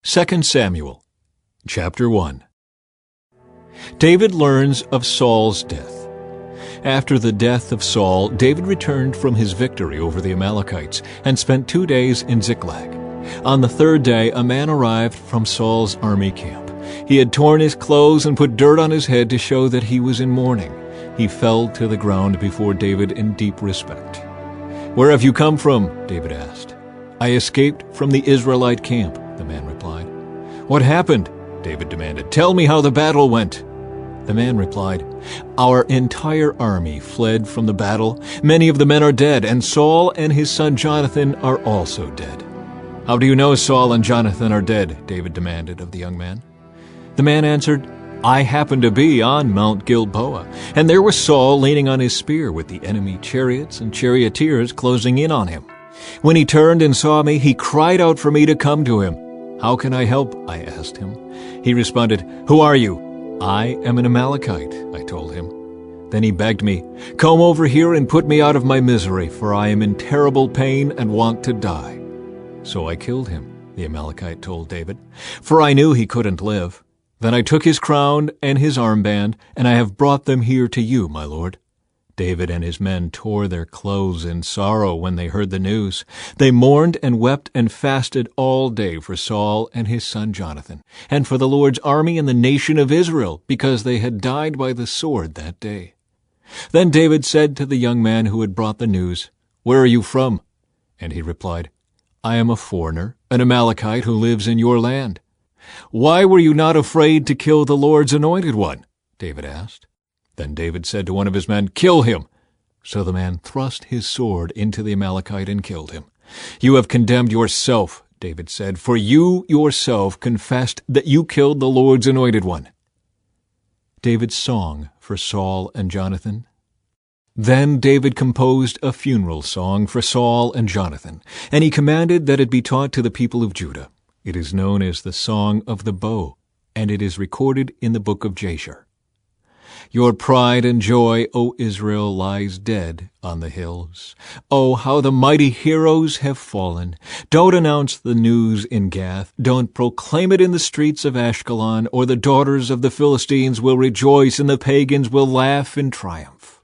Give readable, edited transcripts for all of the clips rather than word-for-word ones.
2 Samuel, chapter 1. David learns of Saul's death. After the death of Saul, David returned from his victory over the Amalekites and spent 2 days in Ziklag. On the third day, a man arrived from Saul's army camp. He had torn his clothes and put dirt on his head to show that he was in mourning. He fell to the ground before David in deep respect. "Where have you come from?" David asked. "I escaped from the Israelite camp," the man replied. "What happened?" David demanded. "Tell me how the battle went." The man replied, "Our entire army fled from the battle. Many of the men are dead, and Saul and his son Jonathan are also dead." "How do you know Saul and Jonathan are dead?" David demanded of the young man. The man answered, "I happened to be on Mount Gilboa, and there was Saul leaning on his spear with the enemy chariots and charioteers closing in on him. When he turned and saw me, he cried out for me to come to him. 'How can I help?' I asked him. He responded, 'Who are you?' 'I am an Amalekite,' I told him. Then he begged me, 'Come over here and put me out of my misery, for I am in terrible pain and want to die.' So I killed him," the Amalekite told David, "for I knew he couldn't live. Then I took his crown and his armband, and I have brought them here to you, my lord." David and his men tore their clothes in sorrow when they heard the news. They mourned and wept and fasted all day for Saul and his son Jonathan, and for the Lord's army and the nation of Israel, because they had died by the sword that day. Then David said to the young man who had brought the news, "Where are you from?" And he replied, "I am a foreigner, an Amalekite who lives in your land." "Why were you not afraid to kill the Lord's anointed one?" David asked. Then David said to one of his men, "Kill him." So the man thrust his sword into the Amalekite and killed him. "You have condemned yourself," David said, "for you yourself confessed that you killed the Lord's anointed one." David's song for Saul and Jonathan. Then David composed a funeral song for Saul and Jonathan, and he commanded that it be taught to the people of Judah. It is known as the Song of the Bow, and it is recorded in the book of Jasher. "Your pride and joy, O Israel, lies dead on the hills. Oh, how the mighty heroes have fallen. Don't announce the news in Gath. Don't proclaim it in the streets of Ashkelon, or the daughters of the Philistines will rejoice and the pagans will laugh in triumph.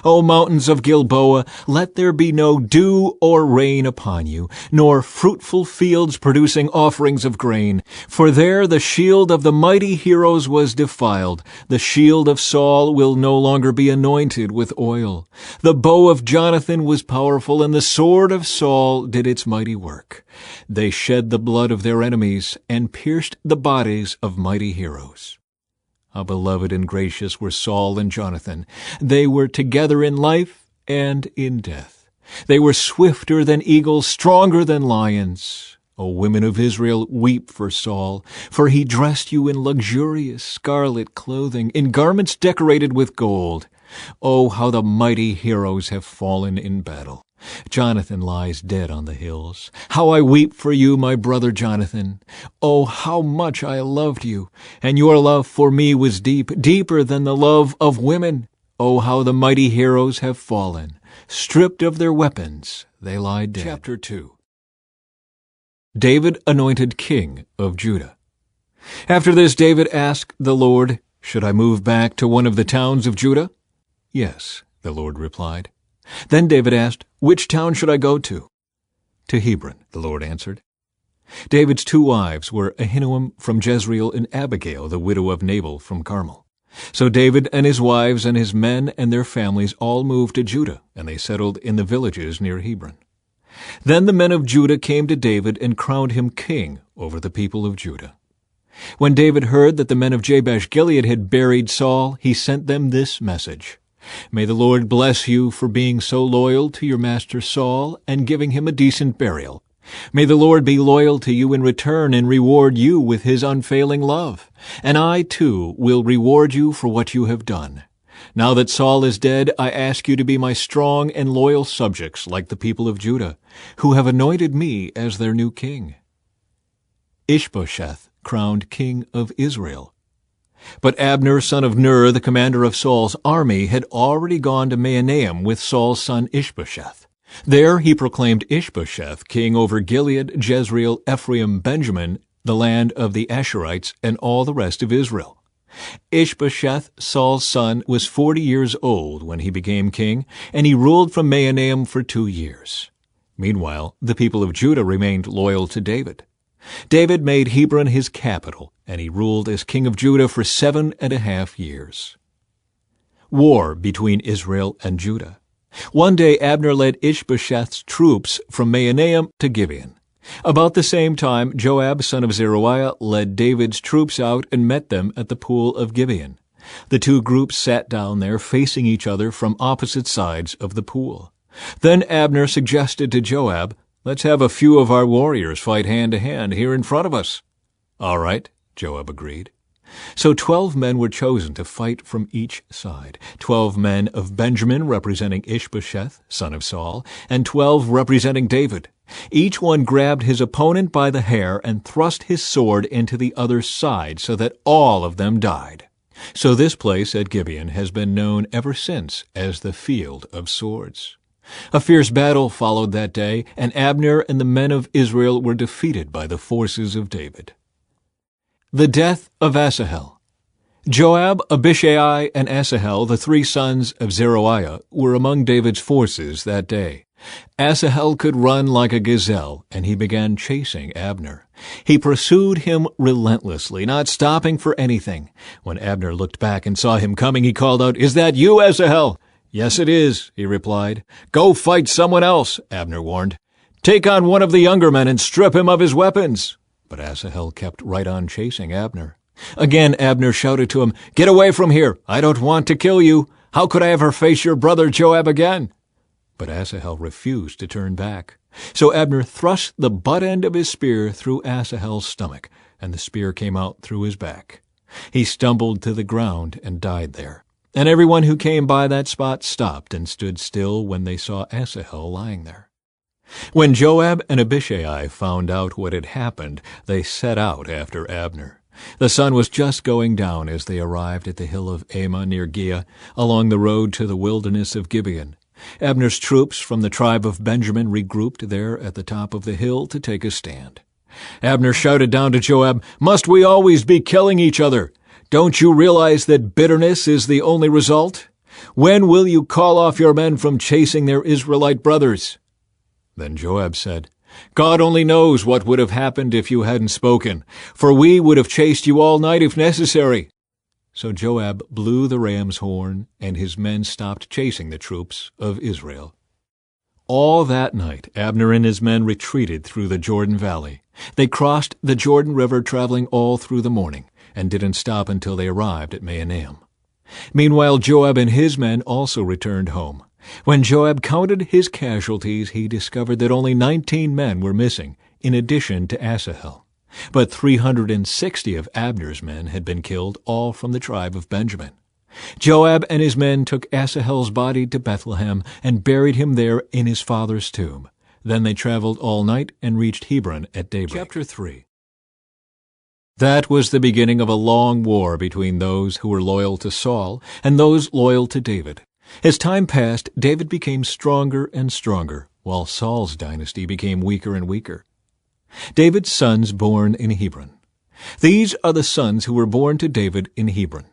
O mountains of Gilboa, let there be no dew or rain upon you, nor fruitful fields producing offerings of grain. For there the shield of the mighty heroes was defiled. The shield of Saul will no longer be anointed with oil. The bow of Jonathan was powerful, and the sword of Saul did its mighty work. They shed the blood of their enemies and pierced the bodies of mighty heroes. How beloved and gracious were Saul and Jonathan. They were together in life and in death. They were swifter than eagles, stronger than lions. O women of Israel, weep for Saul, for he dressed you in luxurious scarlet clothing, in garments decorated with gold. Oh, how the mighty heroes have fallen in battle. Jonathan lies dead on the hills. How I weep for you, my brother Jonathan. Oh, how much I loved you, and your love for me was deep, deeper than the love of women. Oh, how the mighty heroes have fallen. Stripped of their weapons, they lie dead. Chapter 2. David anointed king of Judah. After this, David asked the Lord, "Should I move back to one of the towns of Judah?" "Yes," the Lord replied. Then David asked, "Which town should I go to?" "To Hebron," the Lord answered. David's 2 wives were Ahinoam from Jezreel and Abigail, the widow of Nabal from Carmel. So David and his wives and his men and their families all moved to Judah, and they settled in the villages near Hebron. Then the men of Judah came to David and crowned him king over the people of Judah. When David heard that the men of Jabesh-Gilead had buried Saul, he sent them this message: "May the Lord bless you for being so loyal to your master Saul and giving him a decent burial. May the Lord be loyal to you in return and reward you with his unfailing love. And I, too, will reward you for what you have done. Now that Saul is dead, I ask you to be my strong and loyal subjects like the people of Judah, who have anointed me as their new king." Ishbosheth crowned king of Israel. But Abner, son of Ner, the commander of Saul's army, had already gone to Mahanaim with Saul's son Ishbosheth. There he proclaimed Ishbosheth king over Gilead, Jezreel, Ephraim, Benjamin, the land of the Asherites, and all the rest of Israel. Ishbosheth, Saul's son, was 40 years old when he became king, and he ruled from Mahanaim for 2 years. Meanwhile, the people of Judah remained loyal to David. David made Hebron his capital, and he ruled as king of Judah for 7.5 years. War between Israel and Judah. One day Abner led Ishbosheth's troops from Mahanaim to Gibeon. About the same time, Joab, son of Zeruiah, led David's troops out and met them at the pool of Gibeon. The two groups sat down there facing each other from opposite sides of the pool. Then Abner suggested to Joab, "Let's have a few of our warriors fight hand to hand here in front of us." "All right," Joab agreed. So 12 men were chosen to fight from each side, 12 men of Benjamin representing Ishbosheth, son of Saul, and 12 representing David. Each one grabbed his opponent by the hair and thrust his sword into the other's side so that all of them died. So this place at Gibeon has been known ever since as the Field of Swords. A fierce battle followed that day, and Abner and the men of Israel were defeated by the forces of David. The death of Asahel. Joab, Abishai, and Asahel, the 3 sons of Zeruiah, were among David's forces that day. Asahel could run like a gazelle, and he began chasing Abner. He pursued him relentlessly, not stopping for anything. When Abner looked back and saw him coming, he called out, "Is that you, Asahel?" "Yes, it is," he replied. "Go fight someone else," Abner warned. "Take on one of the younger men and strip him of his weapons." But Asahel kept right on chasing Abner. Again Abner shouted to him, "Get away from here! I don't want to kill you! How could I ever face your brother Joab again?" But Asahel refused to turn back. So Abner thrust the butt end of his spear through Asahel's stomach, and the spear came out through his back. He stumbled to the ground and died there. And everyone who came by that spot stopped and stood still when they saw Asahel lying there. When Joab and Abishai found out what had happened, they set out after Abner. The sun was just going down as they arrived at the hill of Ammah near Giah, along the road to the wilderness of Gibeon. Abner's troops from the tribe of Benjamin regrouped there at the top of the hill to take a stand. Abner shouted down to Joab, "Must we always be killing each other? Don't you realize that bitterness is the only result? When will you call off your men from chasing their Israelite brothers?" Then Joab said, "God only knows what would have happened if you hadn't spoken, for we would have chased you all night if necessary." So Joab blew the ram's horn, and his men stopped chasing the troops of Israel. All that night Abner and his men retreated through the Jordan Valley. They crossed the Jordan River, traveling all through the morning, and didn't stop until they arrived at Mahanaim. Meanwhile Joab and his men also returned home. When Joab counted his casualties, he discovered that only 19 men were missing, in addition to Asahel. But 360 of Abner's men had been killed, all from the tribe of Benjamin. Joab and his men took Asahel's body to Bethlehem and buried him there in his father's tomb. Then they traveled all night and reached Hebron at daybreak. Chapter 3. That was the beginning of a long war between those who were loyal to Saul and those loyal to David. As time passed, David became stronger and stronger, while Saul's dynasty became weaker and weaker. David's sons born in Hebron. These are the sons who were born to David in Hebron.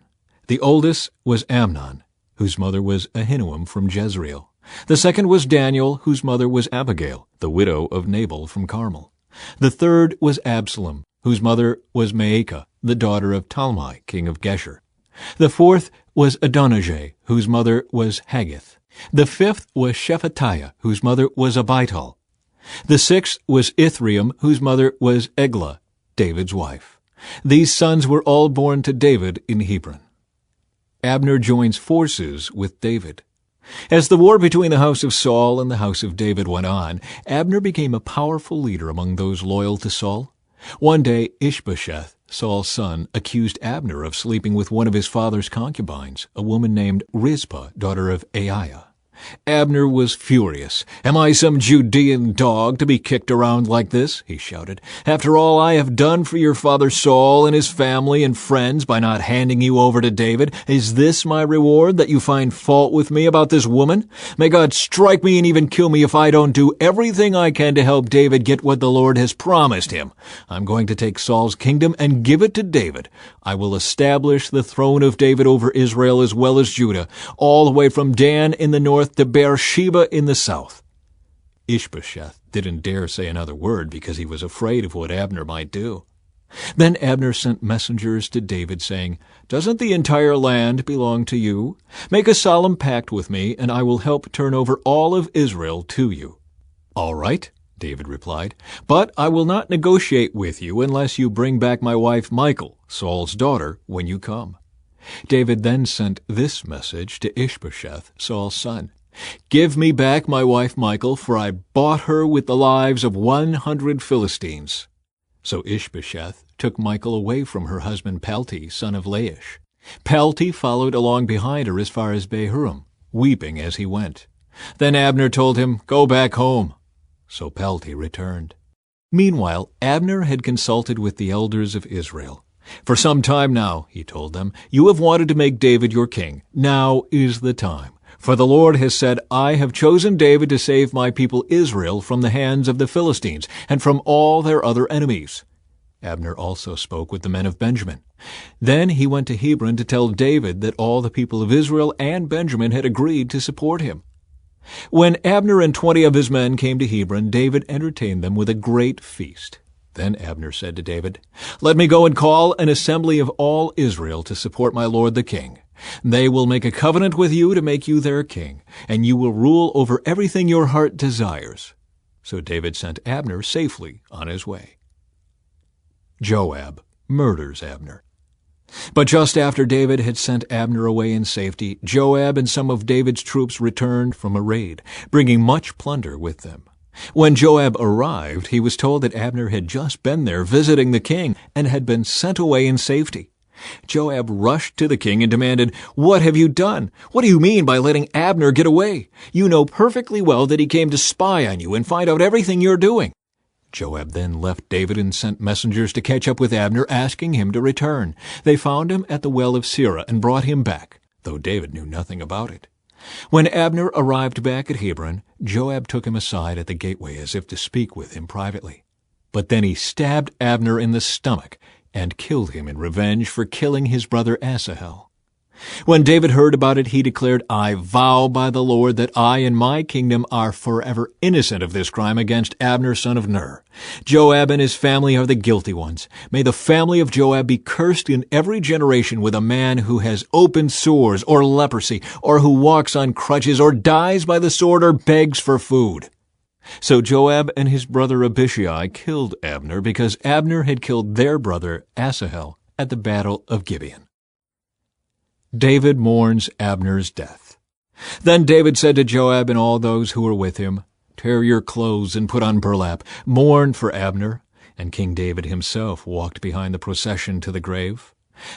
The oldest was Amnon, whose mother was Ahinoam from Jezreel. The second was Daniel, whose mother was Abigail, the widow of Nabal from Carmel. The third was Absalom, whose mother was Maacah, the daughter of Talmai, king of Geshur. The fourth was Adonijah, whose mother was Haggith. The fifth was Shephatiah, whose mother was Abital. The sixth was Ithream, whose mother was Eglah, David's wife. These sons were all born to David in Hebron. Abner joins forces with David. As the war between the house of Saul and the house of David went on, Abner became a powerful leader among those loyal to Saul. One day Ishbosheth, Saul's son, accused Abner of sleeping with one of his father's concubines, a woman named Rizpah, daughter of Aiah. Abner was furious. "Am I some Judean dog to be kicked around like this?" he shouted. "After all I have done for your father Saul and his family and friends by not handing you over to David, is this my reward, that you find fault with me about this woman? May God strike me and even kill me if I don't do everything I can to help David get what the Lord has promised him. I'm going to take Saul's kingdom and give it to David. I will establish the throne of David over Israel as well as Judah, all the way from Dan in the north to Beersheba in the south." Ishbosheth didn't dare say another word because he was afraid of what Abner might do. Then Abner sent messengers to David, saying, "Doesn't the entire land belong to you? Make a solemn pact with me, and I will help turn over all of Israel to you." "All right," David replied, "but I will not negotiate with you unless you bring back my wife Michal, Saul's daughter, when you come." David then sent this message to Ishbosheth, Saul's son: "Give me back my wife Michal, for I bought her with the lives of 100 Philistines." So Ishbosheth took Michal away from her husband Palti, son of Laish. Palti followed along behind her as far as Bahurim, weeping as he went. Then Abner told him, "Go back home." So Palti returned. Meanwhile, Abner had consulted with the elders of Israel. "For some time now," he told them, "you have wanted to make David your king. Now is the time. For the Lord has said, I have chosen David to save my people Israel from the hands of the Philistines and from all their other enemies." Abner also spoke with the men of Benjamin. Then he went to Hebron to tell David that all the people of Israel and Benjamin had agreed to support him. When Abner and 20 of his men came to Hebron, David entertained them with a great feast. Then Abner said to David, "Let me go and call an assembly of all Israel to support my lord the king. They will make a covenant with you to make you their king, and you will rule over everything your heart desires." So David sent Abner safely on his way. Joab murders Abner. But just after David had sent Abner away in safety, Joab and some of David's troops returned from a raid, bringing much plunder with them. When Joab arrived, he was told that Abner had just been there visiting the king and had been sent away in safety. Joab rushed to the king and demanded, "What have you done? What do you mean by letting Abner get away? You know perfectly well that he came to spy on you and find out everything you're doing." Joab then left David and sent messengers to catch up with Abner, asking him to return. They found him at the well of Sirah and brought him back, though David knew nothing about it. When Abner arrived back at Hebron, Joab took him aside at the gateway as if to speak with him privately. But then he stabbed Abner in the stomach and killed him in revenge for killing his brother Asahel. When David heard about it, he declared, "I vow by the Lord that I and my kingdom are forever innocent of this crime against Abner son of Ner. Joab and his family are the guilty ones. May the family of Joab be cursed in every generation with a man who has open sores or leprosy, or who walks on crutches, or dies by the sword, or begs for food." So Joab and his brother Abishai killed Abner because Abner had killed their brother Asahel at the battle of Gibeon. David mourns Abner's death. Then David said to Joab and all those who were with him, "Tear your clothes and put on burlap. Mourn for Abner." And King David himself walked behind the procession to the grave.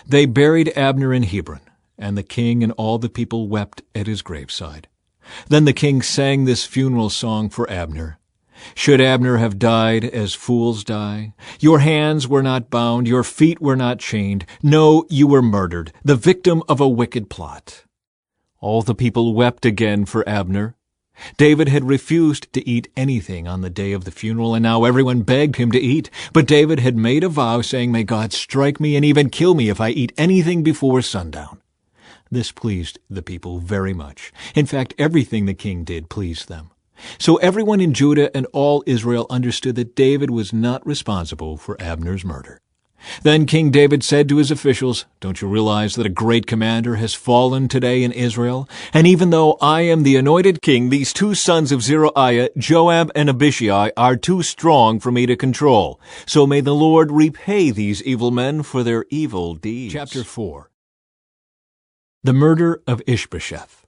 They buried Abner in Hebron, and the king and all the people wept at his graveside. Then the king sang this funeral song for Abner. "Should Abner have died as fools die? Your hands were not bound, your feet were not chained. No, you were murdered, the victim of a wicked plot." All the people wept again for Abner. David had refused to eat anything on the day of the funeral, and now everyone begged him to eat. But David had made a vow, saying, "May God strike me and even kill me if I eat anything before sundown." This pleased the people very much. In fact, everything the king did pleased them. So everyone in Judah and all Israel understood that David was not responsible for Abner's murder. Then King David said to his officials, "Don't you realize that a great commander has fallen today in Israel? And even though I am the anointed king, these 2 sons of Zeruiah, Joab and Abishai, are too strong for me to control. So may the Lord repay these evil men for their evil deeds." Chapter 4. The murder of Ishbosheth.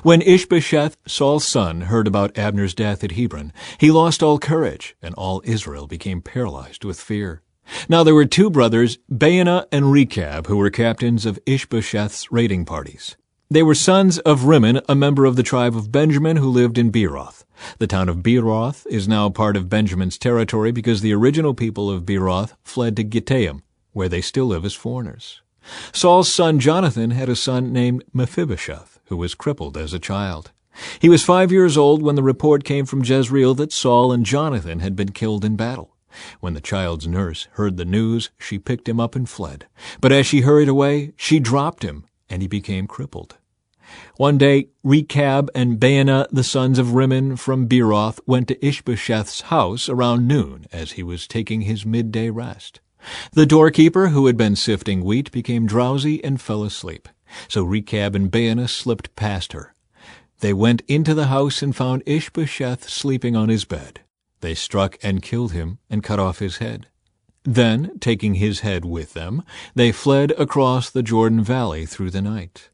When Ishbosheth, Saul's son, heard about Abner's death at Hebron, he lost all courage, and all Israel became paralyzed with fear. Now there were 2 brothers, Baanah and Rechab, who were captains of Ishbosheth's raiding parties. They were sons of Rimmon, a member of the tribe of Benjamin who lived in Beeroth. The town of Beeroth is now part of Benjamin's territory because the original people of Beeroth fled to Gittaim, where they still live as foreigners. Saul's son Jonathan had a son named Mephibosheth, who was crippled as a child. He was 5 years old when the report came from Jezreel that Saul and Jonathan had been killed in battle. When the child's nurse heard the news, she picked him up and fled. But as she hurried away, she dropped him, and he became crippled. One day, Rechab and Baanah, the sons of Rimmon from Beeroth, went to Ishbosheth's house around noon as he was taking his midday rest. The doorkeeper, who had been sifting wheat, became drowsy and fell asleep. So Rechab and Baanah slipped past her. They went into the house and found Ishbosheth sleeping on his bed. They struck and killed him and cut off his head. Then, taking his head with them, they fled across the Jordan Valley through the night.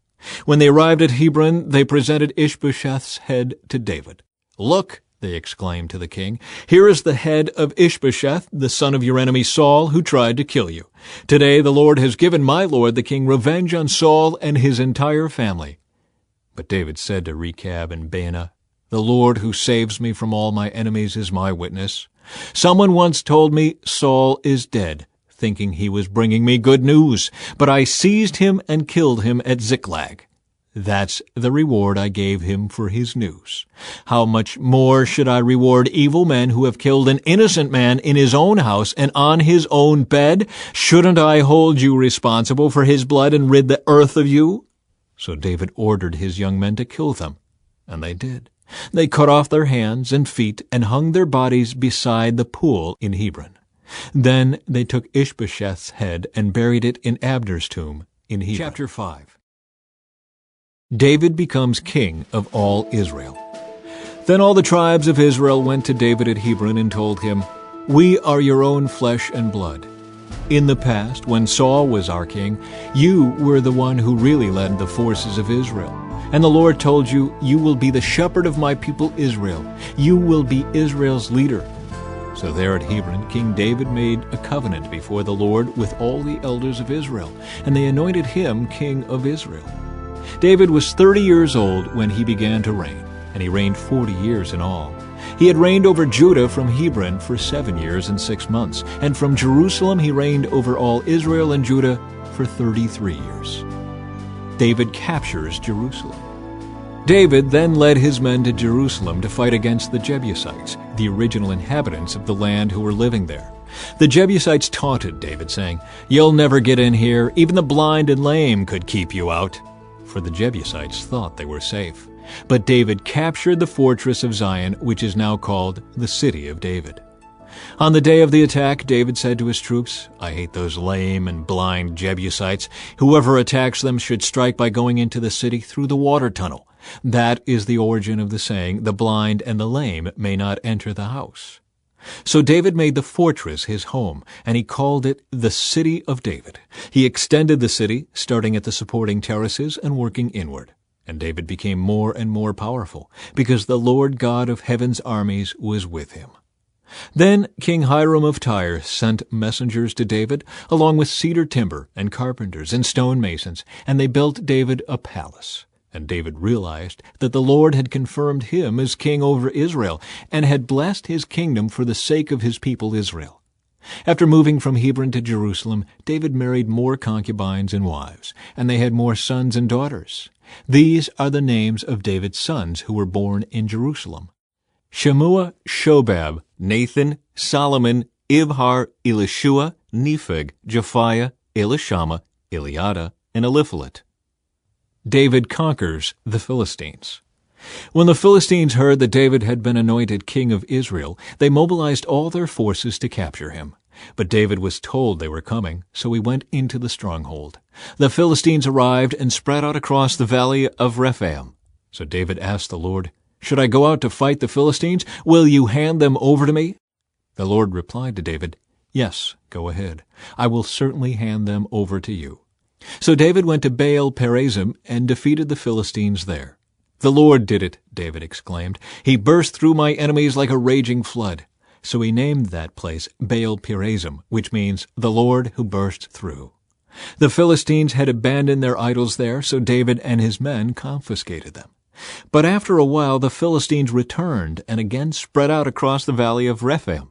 When they arrived at Hebron, they presented Ishbosheth's head to David. "Look," they exclaimed to the king, "here is the head of Ishbosheth, the son of your enemy Saul, who tried to kill you. Today the Lord has given my lord the king revenge on Saul and his entire family." But David said to Rechab and Baanah, "The Lord who saves me from all my enemies is my witness. Someone once told me Saul is dead, thinking he was bringing me good news, but I seized him and killed him at Ziklag. That's the reward I gave him for his news. How much more should I reward evil men who have killed an innocent man in his own house and on his own bed? Shouldn't I hold you responsible for his blood and rid the earth of you?" So David ordered his young men to kill them, and they did. They cut off their hands and feet and hung their bodies beside the pool in Hebron. Then they took Ishbosheth's head and buried it in Abner's tomb in Hebron. Chapter 5. David becomes king of all Israel. Then all the tribes of Israel went to David at Hebron and told him, "We are your own flesh and blood. In the past, when Saul was our king, you were the one who really led the forces of Israel. And the Lord told you, 'You will be the shepherd of my people Israel. You will be Israel's leader.'" So there at Hebron, King David made a covenant before the Lord with all the elders of Israel, and they anointed him king of Israel. David was 30 years old when he began to reign, and he reigned 40 years in all. He had reigned over Judah from Hebron for 7 years and 6 months, and from Jerusalem he reigned over all Israel and Judah for 33 years. David captures Jerusalem. David then led his men to Jerusalem to fight against the Jebusites, the original inhabitants of the land who were living there. The Jebusites taunted David, saying, "You'll never get in here. Even the blind and lame could keep you out." For the Jebusites thought they were safe. But David captured the fortress of Zion, which is now called the City of David. On the day of the attack, David said to his troops, "I hate those lame and blind Jebusites. Whoever attacks them should strike by going into the city through the water tunnel." That is the origin of the saying, "The blind and the lame may not enter the house." So David made the fortress his home, and he called it the City of David. He extended the city, starting at the supporting terraces and working inward. And David became more and more powerful, because the Lord God of heaven's armies was with him. Then King Hiram of Tyre sent messengers to David, along with cedar timber and carpenters and stonemasons, and they built David a palace. And David realized that the Lord had confirmed him as king over Israel, and had blessed his kingdom for the sake of his people Israel. After moving from Hebron to Jerusalem, David married more concubines and wives, and they had more sons and daughters. These are the names of David's sons who were born in Jerusalem: Shemua, Shobab, Nathan, Solomon, Ibhar, Elishua, Nepheg, Japhiah, Elishama, Eliada, and Eliphalet. David conquers the Philistines. When the Philistines heard that David had been anointed king of Israel, they mobilized all their forces to capture him. But David was told they were coming, so he went into the stronghold. The Philistines arrived and spread out across the valley of Rephaim. So David asked the Lord, "Should I go out to fight the Philistines? Will you hand them over to me?" The Lord replied to David, "Yes, go ahead. I will certainly hand them over to you." So David went to Baal Perazim and defeated the Philistines there. "The Lord did it," David exclaimed. "He burst through my enemies like a raging flood." So he named that place Baal Perazim, which means the Lord who burst through. The Philistines had abandoned their idols there, so David and his men confiscated them. But after a while the Philistines returned and again spread out across the valley of Rephaim.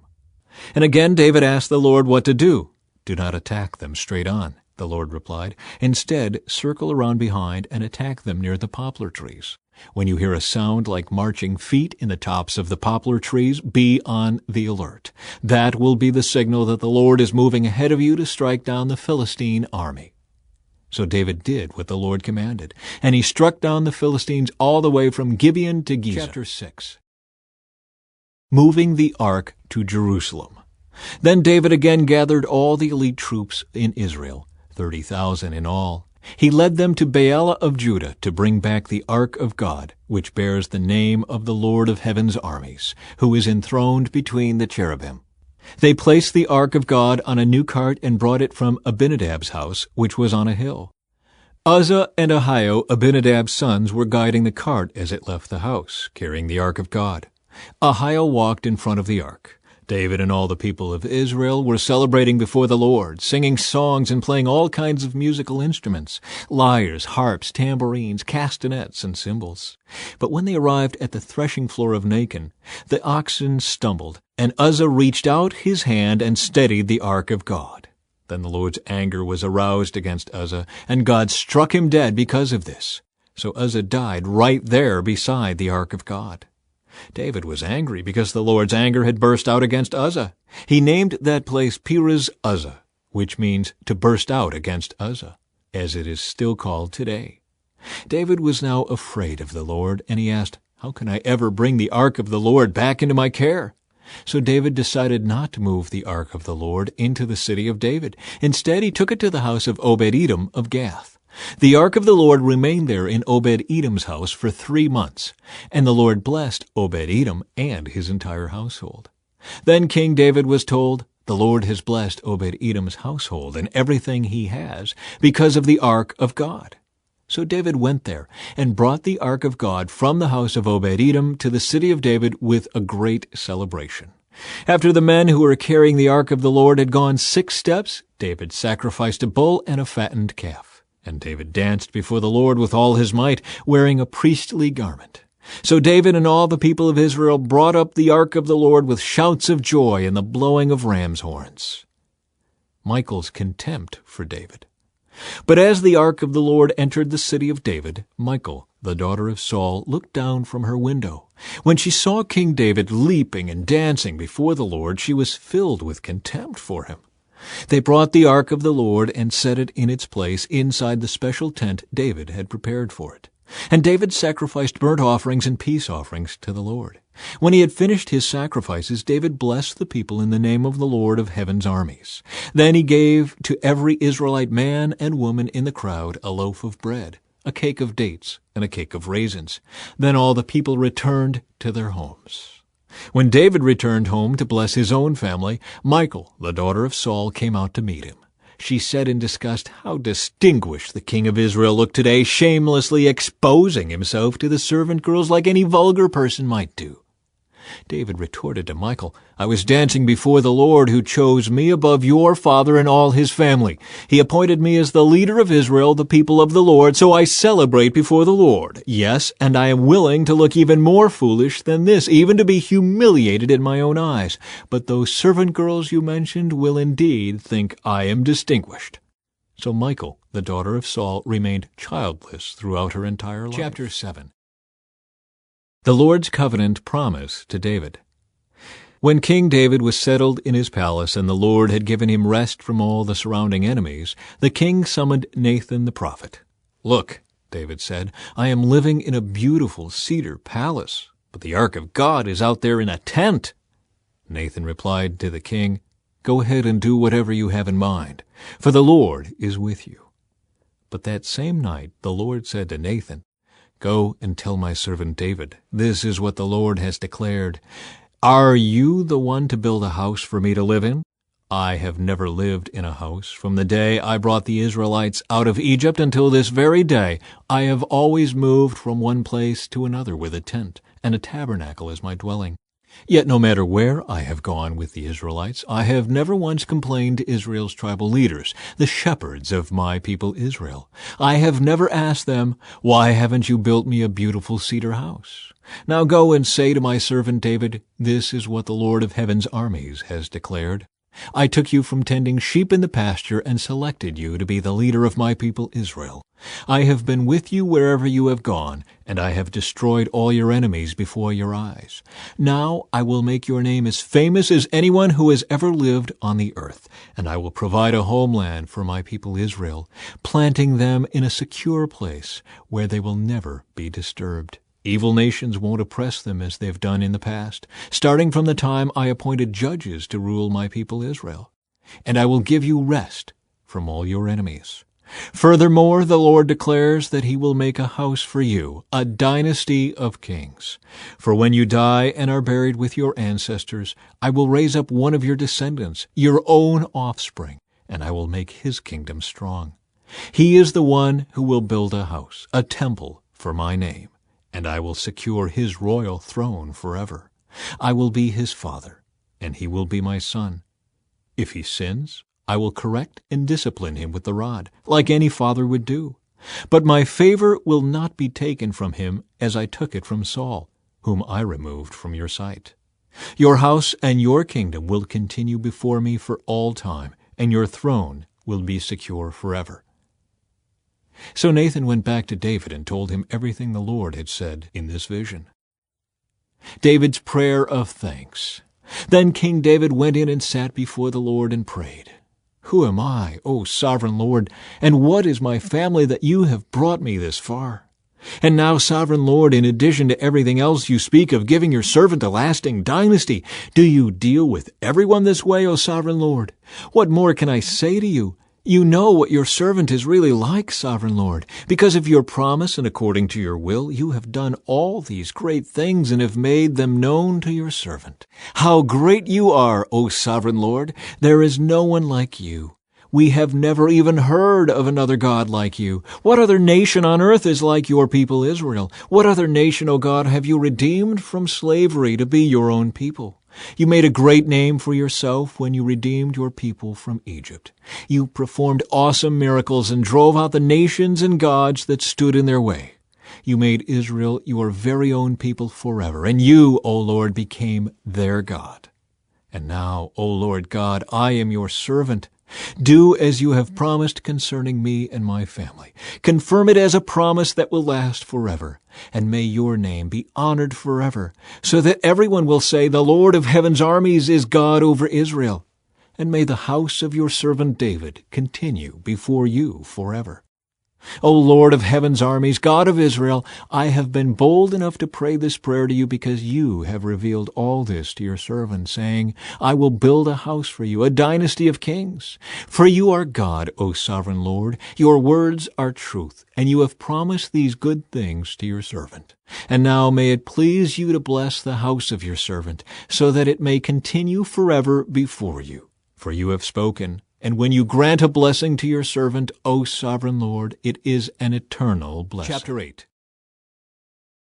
And again David asked the Lord what to do. "Do not attack them straight on," the Lord replied. "Instead, circle around behind and attack them near the poplar trees. When you hear a sound like marching feet in the tops of the poplar trees, be on the alert. That will be the signal that the Lord is moving ahead of you to strike down the Philistine army." So David did what the Lord commanded, and he struck down the Philistines all the way from Gibeon to Gezer. Chapter 6. Moving the ark to Jerusalem. Then David again gathered all the elite troops in Israel, 30,000 in all. He led them to Baalah of Judah to bring back the ark of God, which bears the name of the Lord of heaven's armies, who is enthroned between the cherubim. They placed the ark of God on a new cart and brought it from Abinadab's house, which was on a hill. Uzzah and Ahio, Abinadab's sons, were guiding the cart as it left the house, carrying the ark of God. Ahio walked in front of the ark. David and all the people of Israel were celebrating before the Lord, singing songs and playing all kinds of musical instruments, lyres, harps, tambourines, castanets, and cymbals. But when they arrived at the threshing floor of Nacon, the oxen stumbled, and Uzzah reached out his hand and steadied the ark of God. Then the Lord's anger was aroused against Uzzah, and God struck him dead because of this. So Uzzah died right there beside the ark of God. David was angry because the Lord's anger had burst out against Uzzah. He named that place Perez Uzzah, which means to burst out against Uzzah, as it is still called today. David was now afraid of the Lord, and he asked, "How can I ever bring the ark of the Lord back into my care?" So David decided not to move the ark of the Lord into the city of David. Instead, he took it to the house of Obed-Edom of Gath. The ark of the Lord remained there in Obed-Edom's house for 3 months, and the Lord blessed Obed-Edom and his entire household. Then King David was told, "The Lord has blessed Obed-Edom's household and everything he has because of the ark of God." So David went there and brought the ark of God from the house of Obed-Edom to the city of David with a great celebration. After the men who were carrying the ark of the Lord had gone 6 steps, David sacrificed a bull and a fattened calf. And David danced before the Lord with all his might, wearing a priestly garment. So David and all the people of Israel brought up the ark of the Lord with shouts of joy and the blowing of ram's horns. Michal's contempt for David. But as the ark of the Lord entered the city of David, Michal, the daughter of Saul, looked down from her window. When she saw King David leaping and dancing before the Lord, she was filled with contempt for him. They brought the ark of the Lord and set it in its place inside the special tent David had prepared for it. And David sacrificed burnt offerings and peace offerings to the Lord. When he had finished his sacrifices, David blessed the people in the name of the Lord of heaven's armies. Then he gave to every Israelite man and woman in the crowd a loaf of bread, a cake of dates, and a cake of raisins. Then all the people returned to their homes. When David returned home to bless his own family, Michal, the daughter of Saul, came out to meet him. She said in disgust, "How distinguished the king of Israel looked today, shamelessly exposing himself to the servant girls like any vulgar person might do." David retorted to Michal, "I was dancing before the Lord, who chose me above your father and all his family. He appointed me as the leader of Israel, the people of the Lord, so I celebrate before the Lord. Yes, and I am willing to look even more foolish than this, even to be humiliated in my own eyes. But those servant girls you mentioned will indeed think I am distinguished." So Michal, the daughter of Saul, remained childless throughout her entire life. Chapter 7. The Lord's covenant promise to David. When King David was settled in his palace and the Lord had given him rest from all the surrounding enemies, the king summoned Nathan the prophet. "Look," David said, "I am living in a beautiful cedar palace, but the ark of God is out there in a tent." Nathan replied to the king, "Go ahead and do whatever you have in mind, for the Lord is with you." But that same night the Lord said to Nathan, "Go and tell my servant David, this is what the Lord has declared. Are you the one to build a house for me to live in? I have never lived in a house. From the day I brought the Israelites out of Egypt until this very day, I have always moved from one place to another with a tent and a tabernacle as my dwelling. Yet no matter where I have gone with the Israelites, I have never once complained to Israel's tribal leaders, the shepherds of my people Israel. I have never asked them, "Why haven't you built me a beautiful cedar house?" Now go and say to my servant David, "This is what the Lord of heaven's armies has declared. I took you from tending sheep in the pasture and selected you to be the leader of my people Israel. I have been with you wherever you have gone, and I have destroyed all your enemies before your eyes. Now I will make your name as famous as anyone who has ever lived on the earth, and I will provide a homeland for my people Israel, planting them in a secure place where they will never be disturbed. Evil nations won't oppress them as they've done in the past, starting from the time I appointed judges to rule my people Israel. And I will give you rest from all your enemies. Furthermore, the Lord declares that he will make a house for you, a dynasty of kings. For when you die and are buried with your ancestors, I will raise up one of your descendants, your own offspring, and I will make his kingdom strong. He is the one who will build a house, a temple for my name, and I will secure his royal throne forever. I will be his father, and he will be my son. If he sins, I will correct and discipline him with the rod, like any father would do. But my favor will not be taken from him as I took it from Saul, whom I removed from your sight. Your house and your kingdom will continue before me for all time, and your throne will be secure forever." So Nathan went back to David and told him everything the Lord had said in this vision. David's prayer of thanks. Then King David went in and sat before the Lord and prayed. "Who am I, O sovereign Lord, and what is my family that you have brought me this far? And now, sovereign Lord, in addition to everything else you speak of giving your servant a lasting dynasty, do you deal with everyone this way, O sovereign Lord? What more can I say to you? You know what your servant is really like, sovereign Lord. Because of your promise and according to your will, you have done all these great things and have made them known to your servant. How great you are, O sovereign Lord! There is no one like you. We have never even heard of another God like you. What other nation on earth is like your people Israel? What other nation, O God, have you redeemed from slavery to be your own people? You made a great name for yourself when you redeemed your people from Egypt. You performed awesome miracles and drove out the nations and gods that stood in their way. You made Israel your very own people forever, and you, O Lord, became their God. And now, O Lord God, I am your servant. Do as you have promised concerning me and my family. Confirm it as a promise that will last forever. And may your name be honored forever, so that everyone will say, "The Lord of heaven's armies is God over Israel." And may the house of your servant David continue before you forever. O Lord of heaven's armies, God of Israel, I have been bold enough to pray this prayer to you because you have revealed all this to your servant, saying, "I will build a house for you, a dynasty of kings." For you are God, O sovereign Lord. Your words are truth, and you have promised these good things to your servant. And now may it please you to bless the house of your servant, so that it may continue forever before you. For you have spoken, and when you grant a blessing to your servant, O sovereign Lord, it is an eternal blessing. Chapter 8.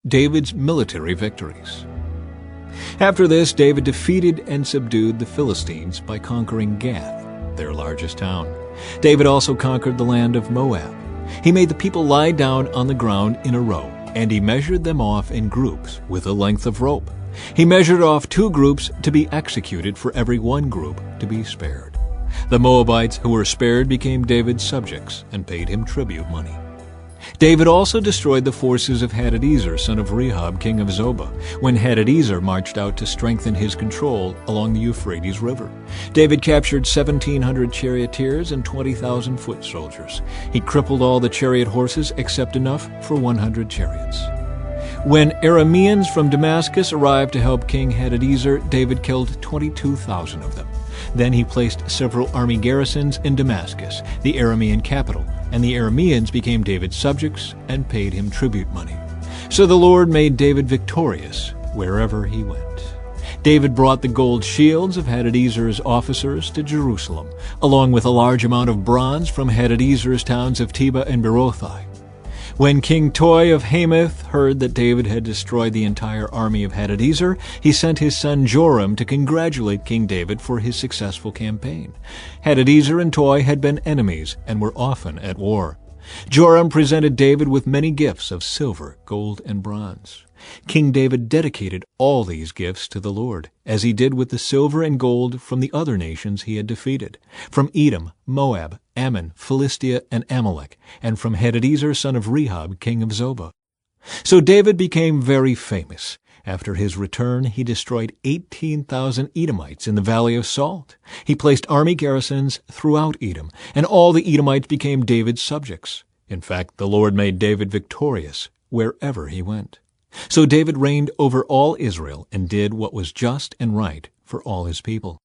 David's military victories. After this, David defeated and subdued the Philistines by conquering Gath, their largest town. David also conquered the land of Moab. He made the people lie down on the ground in a row, and he measured them off in groups with a length of rope. He measured off 2 groups to be executed for every 1 group to be spared. The Moabites who were spared became David's subjects and paid him tribute money. David also destroyed the forces of Hadadezer, son of Rehob, king of Zobah, when Hadadezer marched out to strengthen his control along the Euphrates River. David captured 1,700 charioteers and 20,000 foot soldiers. He crippled all the chariot horses except enough for 100 chariots. When Arameans from Damascus arrived to help King Hadadezer, David killed 22,000 of them. Then he placed several army garrisons in Damascus, the Aramean capital, and the Arameans became David's subjects and paid him tribute money. So the Lord made David victorious wherever he went. David brought the gold shields of Hadadezer's officers to Jerusalem, along with a large amount of bronze from Hadadezer's towns of Tebah and Berothai. When King Toi of Hamath heard that David had destroyed the entire army of Hadadezer, he sent his son Joram to congratulate King David for his successful campaign. Hadadezer and Toi had been enemies and were often at war. Joram presented David with many gifts of silver, gold, and bronze. King David dedicated all these gifts to the Lord, as he did with the silver and gold from the other nations he had defeated, from Edom, Moab, Ammon, Philistia, and Amalek, and from Hadadezer son of Rehob, king of Zobah. So David became very famous. After his return, he destroyed 18,000 Edomites in the Valley of Salt. He placed army garrisons throughout Edom, and all the Edomites became David's subjects. In fact, the Lord made David victorious wherever he went. So David reigned over all Israel and did what was just and right for all his people.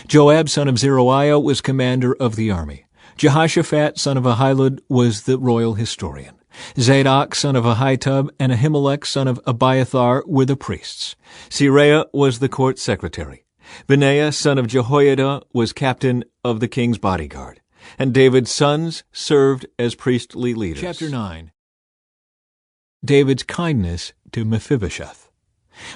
Joab son of Zeruiah was commander of the army. Jehoshaphat son of Ahilud was the royal historian. Zadok son of Ahitub and Ahimelech son of Abiathar were the priests. Seraiah was the court secretary. Benaiah son of Jehoiada was captain of the king's bodyguard. And David's sons served as priestly leaders. Chapter 9. David's kindness to Mephibosheth.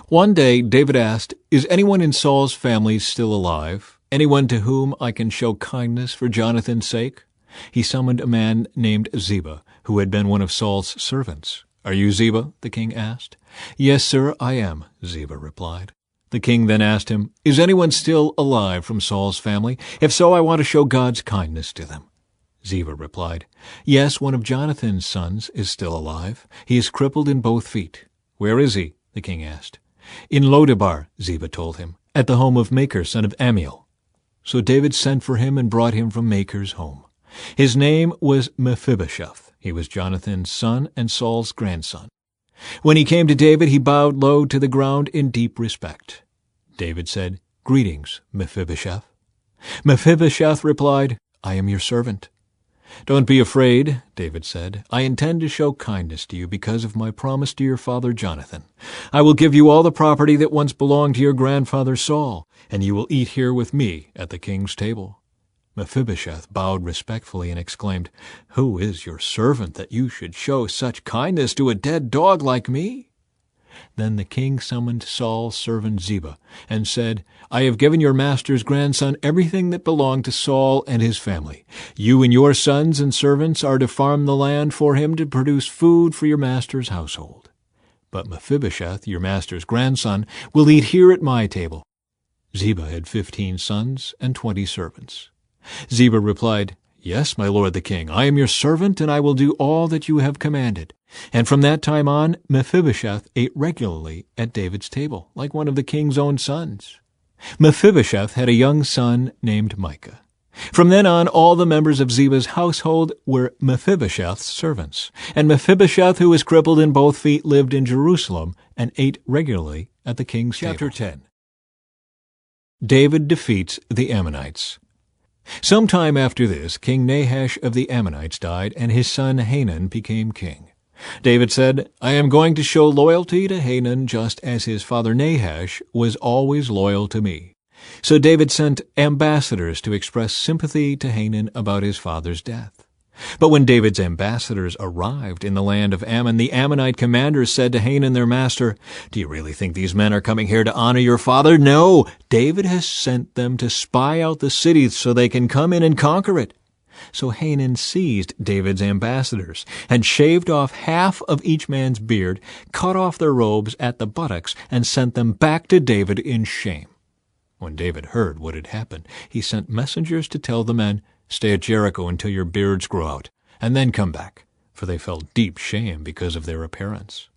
One day David asked, "Is anyone in Saul's family still alive? Anyone to whom I can show kindness for Jonathan's sake?" He summoned a man named Ziba, who had been one of Saul's servants. "Are you Ziba?" the king asked. "Yes, sir, I am," Ziba replied. The king then asked him, "Is anyone still alive from Saul's family? If so, I want to show God's kindness to them." Ziba replied, "Yes, one of Jonathan's sons is still alive. He is crippled in both feet." "Where is he?" the king asked. "In Lodebar," Ziba told him, "at the home of Machir, son of Ammiel." So David sent for him and brought him from Machir's home. His name was Mephibosheth. He was Jonathan's son and Saul's grandson. When he came to David, he bowed low to the ground in deep respect. David said, "Greetings, Mephibosheth." Mephibosheth replied, "I am your servant." "Don't be afraid," David said. "I intend to show kindness to you because of my promise to your father Jonathan. I will give you all the property that once belonged to your grandfather Saul, and you will eat here with me at the king's table." Mephibosheth bowed respectfully and exclaimed, "Who is your servant that you should show such kindness to a dead dog like me?" Then the king summoned Saul's servant Ziba and said, "I have given your master's grandson everything that belonged to Saul and his family. You and your sons and servants are to farm the land for him to produce food for your master's household. But Mephibosheth, your master's grandson, will eat here at my table." Ziba had 15 sons and 20 servants. Ziba replied, "Yes, my lord the king, I am your servant, and I will do all that you have commanded." And from that time on, Mephibosheth ate regularly at David's table, like one of the king's own sons. Mephibosheth had a young son named Micah. From then on, all the members of Ziba's household were Mephibosheth's servants. And Mephibosheth, who was crippled in both feet, lived in Jerusalem and ate regularly at the king's table. Chapter 10. David defeats the Ammonites. Some time after this, King Nahash of the Ammonites died, and his son Hanun became king. David said, "I am going to show loyalty to Hanun just as his father Nahash was always loyal to me." So David sent ambassadors to express sympathy to Hanun about his father's death. But when David's ambassadors arrived in the land of Ammon, the Ammonite commanders said to Hanun their master, "Do you really think these men are coming here to honor your father? No, David has sent them to spy out the city so they can come in and conquer it." So Hanun seized David's ambassadors and shaved off half of each man's beard, cut off their robes at the buttocks, and sent them back to David in shame. When David heard what had happened, he sent messengers to tell the men, "Stay at Jericho until your beards grow out, and then come back," for they felt deep shame because of their appearance.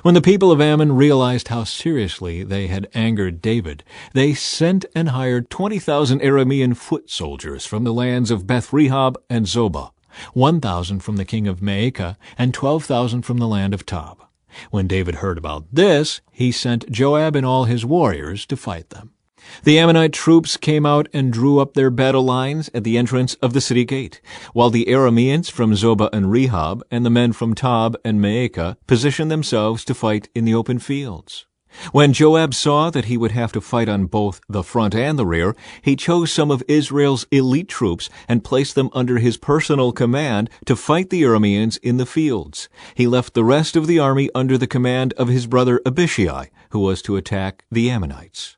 When the people of Ammon realized how seriously they had angered David, they sent and hired 20,000 Aramean foot soldiers from the lands of Beth-rehob and Zobah, 1,000 from the king of Maacah, and 12,000 from the land of Tob. When David heard about this, he sent Joab and all his warriors to fight them. The Ammonite troops came out and drew up their battle lines at the entrance of the city gate, while the Arameans from Zobah and Rehob and the men from Tob and Maacah positioned themselves to fight in the open fields. When Joab saw that he would have to fight on both the front and the rear, he chose some of Israel's elite troops and placed them under his personal command to fight the Arameans in the fields. He left the rest of the army under the command of his brother Abishai, who was to attack the Ammonites.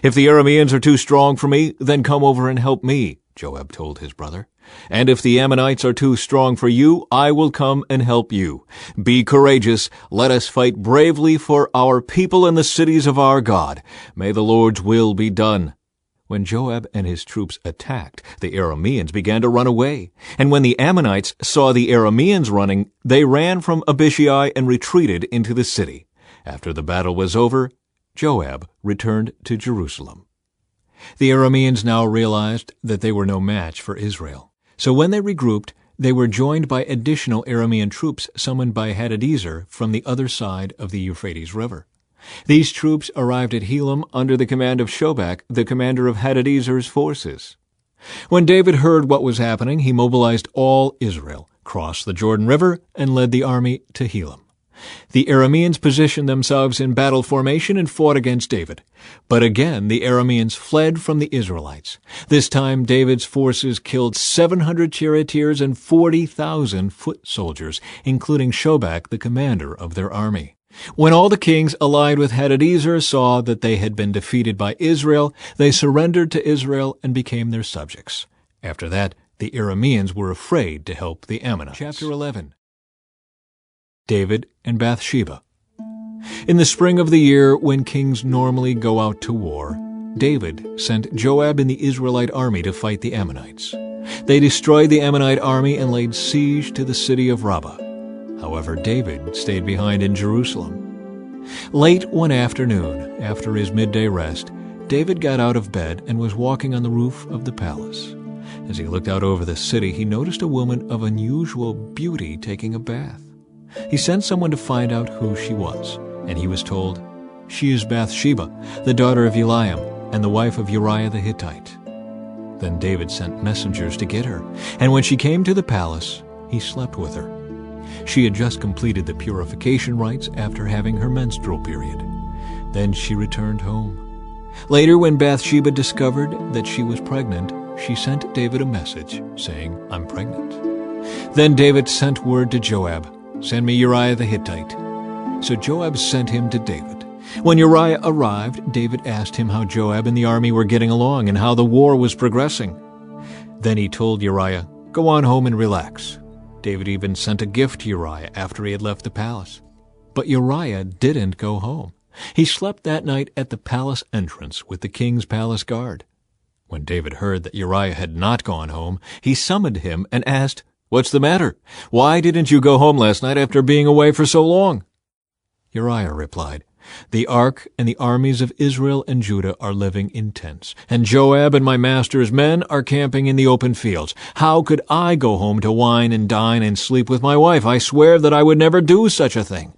"If the Arameans are too strong for me, then come over and help me," Joab told his brother. "And if the Ammonites are too strong for you, I will come and help you. Be courageous. Let us fight bravely for our people and the cities of our God. May the Lord's will be done." When Joab and his troops attacked, the Arameans began to run away. And when the Ammonites saw the Arameans running, they ran from Abishai and retreated into the city. After the battle was over, Joab returned to Jerusalem. The Arameans now realized that they were no match for Israel. So when they regrouped, they were joined by additional Aramean troops summoned by Hadadezer from the other side of the Euphrates River. These troops arrived at Helam under the command of Shobak, the commander of Hadadezer's forces. When David heard what was happening, he mobilized all Israel, crossed the Jordan River, and led the army to Helam. The Arameans positioned themselves in battle formation and fought against David. But again the Arameans fled from the Israelites. This time David's forces killed 700 charioteers and 40,000 foot soldiers, including Shobak, the commander of their army. When all the kings allied with Hadadezer saw that they had been defeated by Israel, they surrendered to Israel and became their subjects. After that, the Arameans were afraid to help the Ammonites. Chapter 11. David and Bathsheba. In the spring of the year, when kings normally go out to war, David sent Joab and the Israelite army to fight the Ammonites. They destroyed the Ammonite army and laid siege to the city of Rabbah. However, David stayed behind in Jerusalem. Late one afternoon, after his midday rest, David got out of bed and was walking on the roof of the palace. As he looked out over the city, he noticed a woman of unusual beauty taking a bath. He sent someone to find out who she was, and he was told, "She is Bathsheba, the daughter of Eliam, and the wife of Uriah the Hittite." Then David sent messengers to get her, and when she came to the palace, he slept with her. She had just completed the purification rites after having her menstrual period. Then she returned home. Later, when Bathsheba discovered that she was pregnant, she sent David a message saying, "I'm pregnant." Then David sent word to Joab, "Send me Uriah the Hittite." So Joab sent him to David. When Uriah arrived, David asked him how Joab and the army were getting along and how the war was progressing. Then he told Uriah, "Go on home and relax." David even sent a gift to Uriah after he had left the palace. But Uriah didn't go home. He slept that night at the palace entrance with the king's palace guard. When David heard that Uriah had not gone home, he summoned him and asked, "What's the matter? Why didn't you go home last night after being away for so long?" Uriah replied, "The ark and the armies of Israel and Judah are living in tents, and Joab and my master's men are camping in the open fields. How could I go home to wine and dine and sleep with my wife? I swear that I would never do such a thing."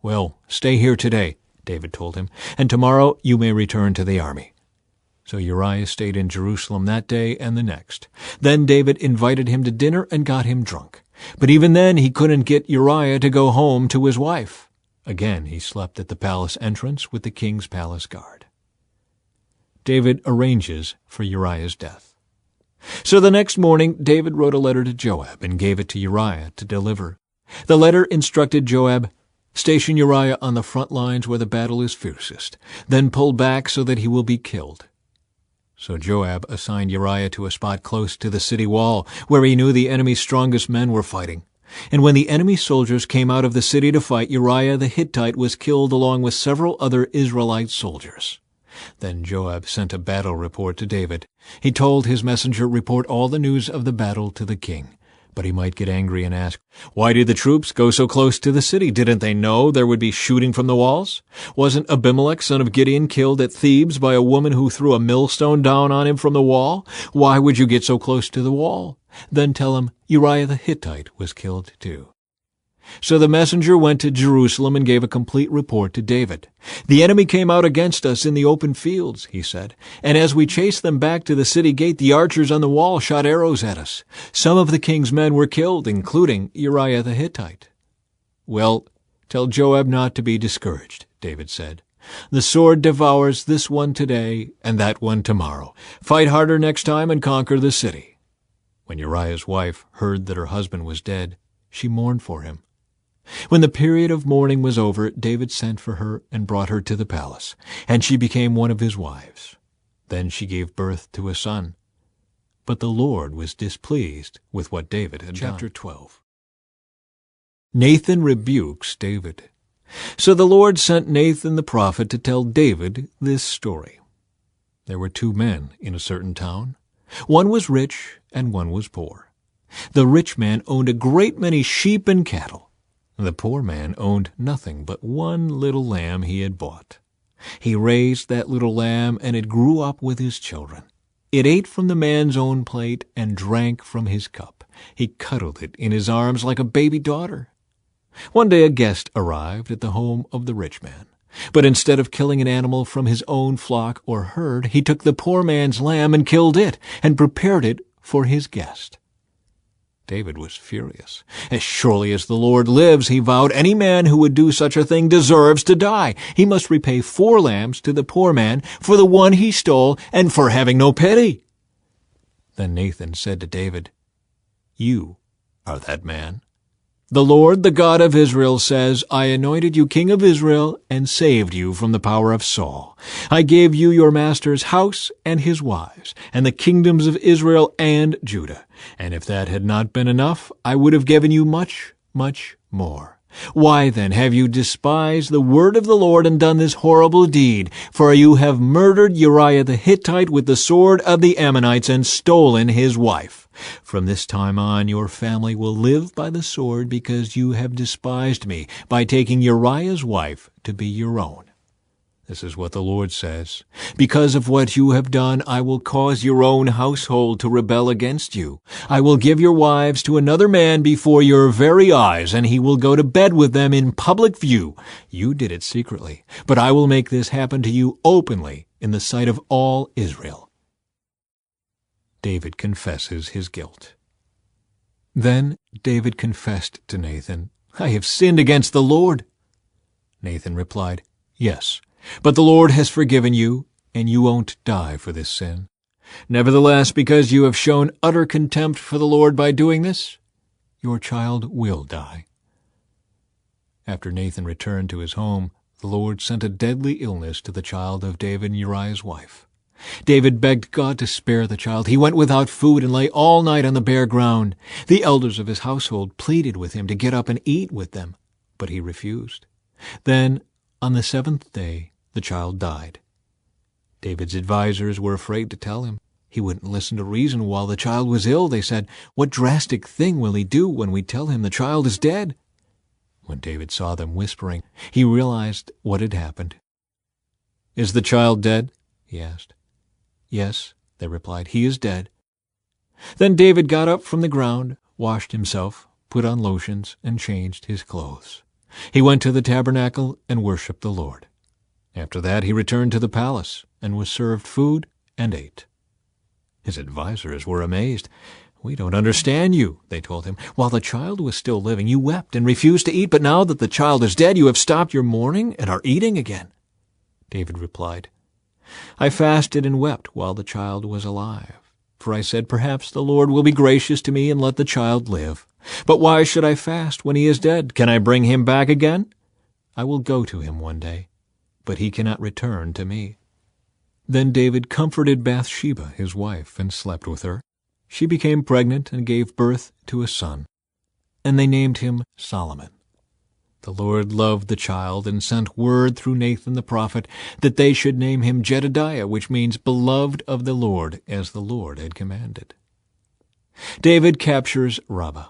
"Well, stay here today," David told him, "and tomorrow you may return to the army." So Uriah stayed in Jerusalem that day and the next. Then David invited him to dinner and got him drunk. But even then he couldn't get Uriah to go home to his wife. Again he slept at the palace entrance with the king's palace guard. David arranges for Uriah's death. So the next morning David wrote a letter to Joab and gave it to Uriah to deliver. The letter instructed Joab, "Station Uriah on the front lines where the battle is fiercest, then pull back so that he will be killed." So Joab assigned Uriah to a spot close to the city wall, where he knew the enemy's strongest men were fighting. And when the enemy soldiers came out of the city to fight, Uriah the Hittite was killed along with several other Israelite soldiers. Then Joab sent a battle report to David. He told his messenger, "Report all the news of the battle to the king." But he might get angry and ask, "Why did the troops go so close to the city? Didn't they know there would be shooting from the walls? Wasn't Abimelech, son of Gideon, killed at Thebes by a woman who threw a millstone down on him from the wall? Why would you get so close to the wall?" Then tell him Uriah the Hittite was killed too. So the messenger went to Jerusalem and gave a complete report to David. "The enemy came out against us in the open fields," he said, "and as we chased them back to the city gate, the archers on the wall shot arrows at us. Some of the king's men were killed, including Uriah the Hittite." "Well, tell Joab not to be discouraged," David said. The sword devours this one today and that one tomorrow. Fight harder next time and conquer the city." When Uriah's wife heard that her husband was dead, she mourned for him. When the period of mourning was over, David sent for her and brought her to the palace, and she became one of his wives. Then she gave birth to a son. But the Lord was displeased with what David had done. Chapter 12. Nathan rebukes David. So the Lord sent Nathan the prophet to tell David this story. There were two men in a certain town. One was rich and one was poor. The rich man owned a great many sheep and cattle. The poor man owned nothing but one little lamb he had bought. He raised that little lamb, and it grew up with his children. It ate from the man's own plate and drank from his cup. He cuddled it in his arms like a baby daughter. One day a guest arrived at the home of the rich man. But instead of killing an animal from his own flock or herd, he took the poor man's lamb and killed it, and prepared it for his guest. David was furious. "As surely as the Lord lives," he vowed, "any man who would do such a thing deserves to die. He must repay 4 lambs to the poor man for the one he stole and for having no pity." Then Nathan said to David, "You are that man. The Lord, the God of Israel, says, I anointed you king of Israel and saved you from the power of Saul. I gave you your master's house and his wives, and the kingdoms of Israel and Judah. And if that had not been enough, I would have given you much, much more. Why then have you despised the word of the Lord and done this horrible deed? For you have murdered Uriah the Hittite with the sword of the Ammonites and stolen his wife. From this time on your family will live by the sword, because you have despised me by taking Uriah's wife to be your own. This is what the Lord says. Because of what you have done, I will cause your own household to rebel against you. I will give your wives to another man before your very eyes, and he will go to bed with them in public view. You did it secretly, but I will make this happen to you openly in the sight of all Israel." David confesses his guilt. Then David confessed to Nathan, "I have sinned against the Lord." Nathan replied, "Yes, but the Lord has forgiven you, and you won't die for this sin. Nevertheless, because you have shown utter contempt for the Lord by doing this, your child will die." After Nathan returned to his home, the Lord sent a deadly illness to the child of David and Uriah's wife. David begged God to spare the child. He went without food and lay all night on the bare ground. The elders of his household pleaded with him to get up and eat with them, but he refused. Then, on the 7th day, the child died. David's advisers were afraid to tell him. He wouldn't listen to reason while the child was ill. They said, "What drastic thing will he do when we tell him the child is dead?" When David saw them whispering, he realized what had happened. "Is the child dead?" he asked. "Yes," they replied, "he is dead." Then David got up from the ground, washed himself, put on lotions, and changed his clothes. He went to the tabernacle and worshipped the Lord. After that he returned to the palace and was served food and ate. His advisers were amazed. "We don't understand you," they told him. "While the child was still living, you wept and refused to eat, but now that the child is dead, you have stopped your mourning and are eating again." David replied, "I fasted and wept while the child was alive, for I said, perhaps the Lord will be gracious to me and let the child live. But why should I fast when he is dead? Can I bring him back again? I will go to him one day, but he cannot return to me." Then David comforted Bathsheba, his wife, and slept with her. She became pregnant and gave birth to a son, and they named him Solomon. The Lord loved the child and sent word through Nathan the prophet that they should name him Jedediah, which means beloved of the Lord, as the Lord had commanded. David captures Rabbah.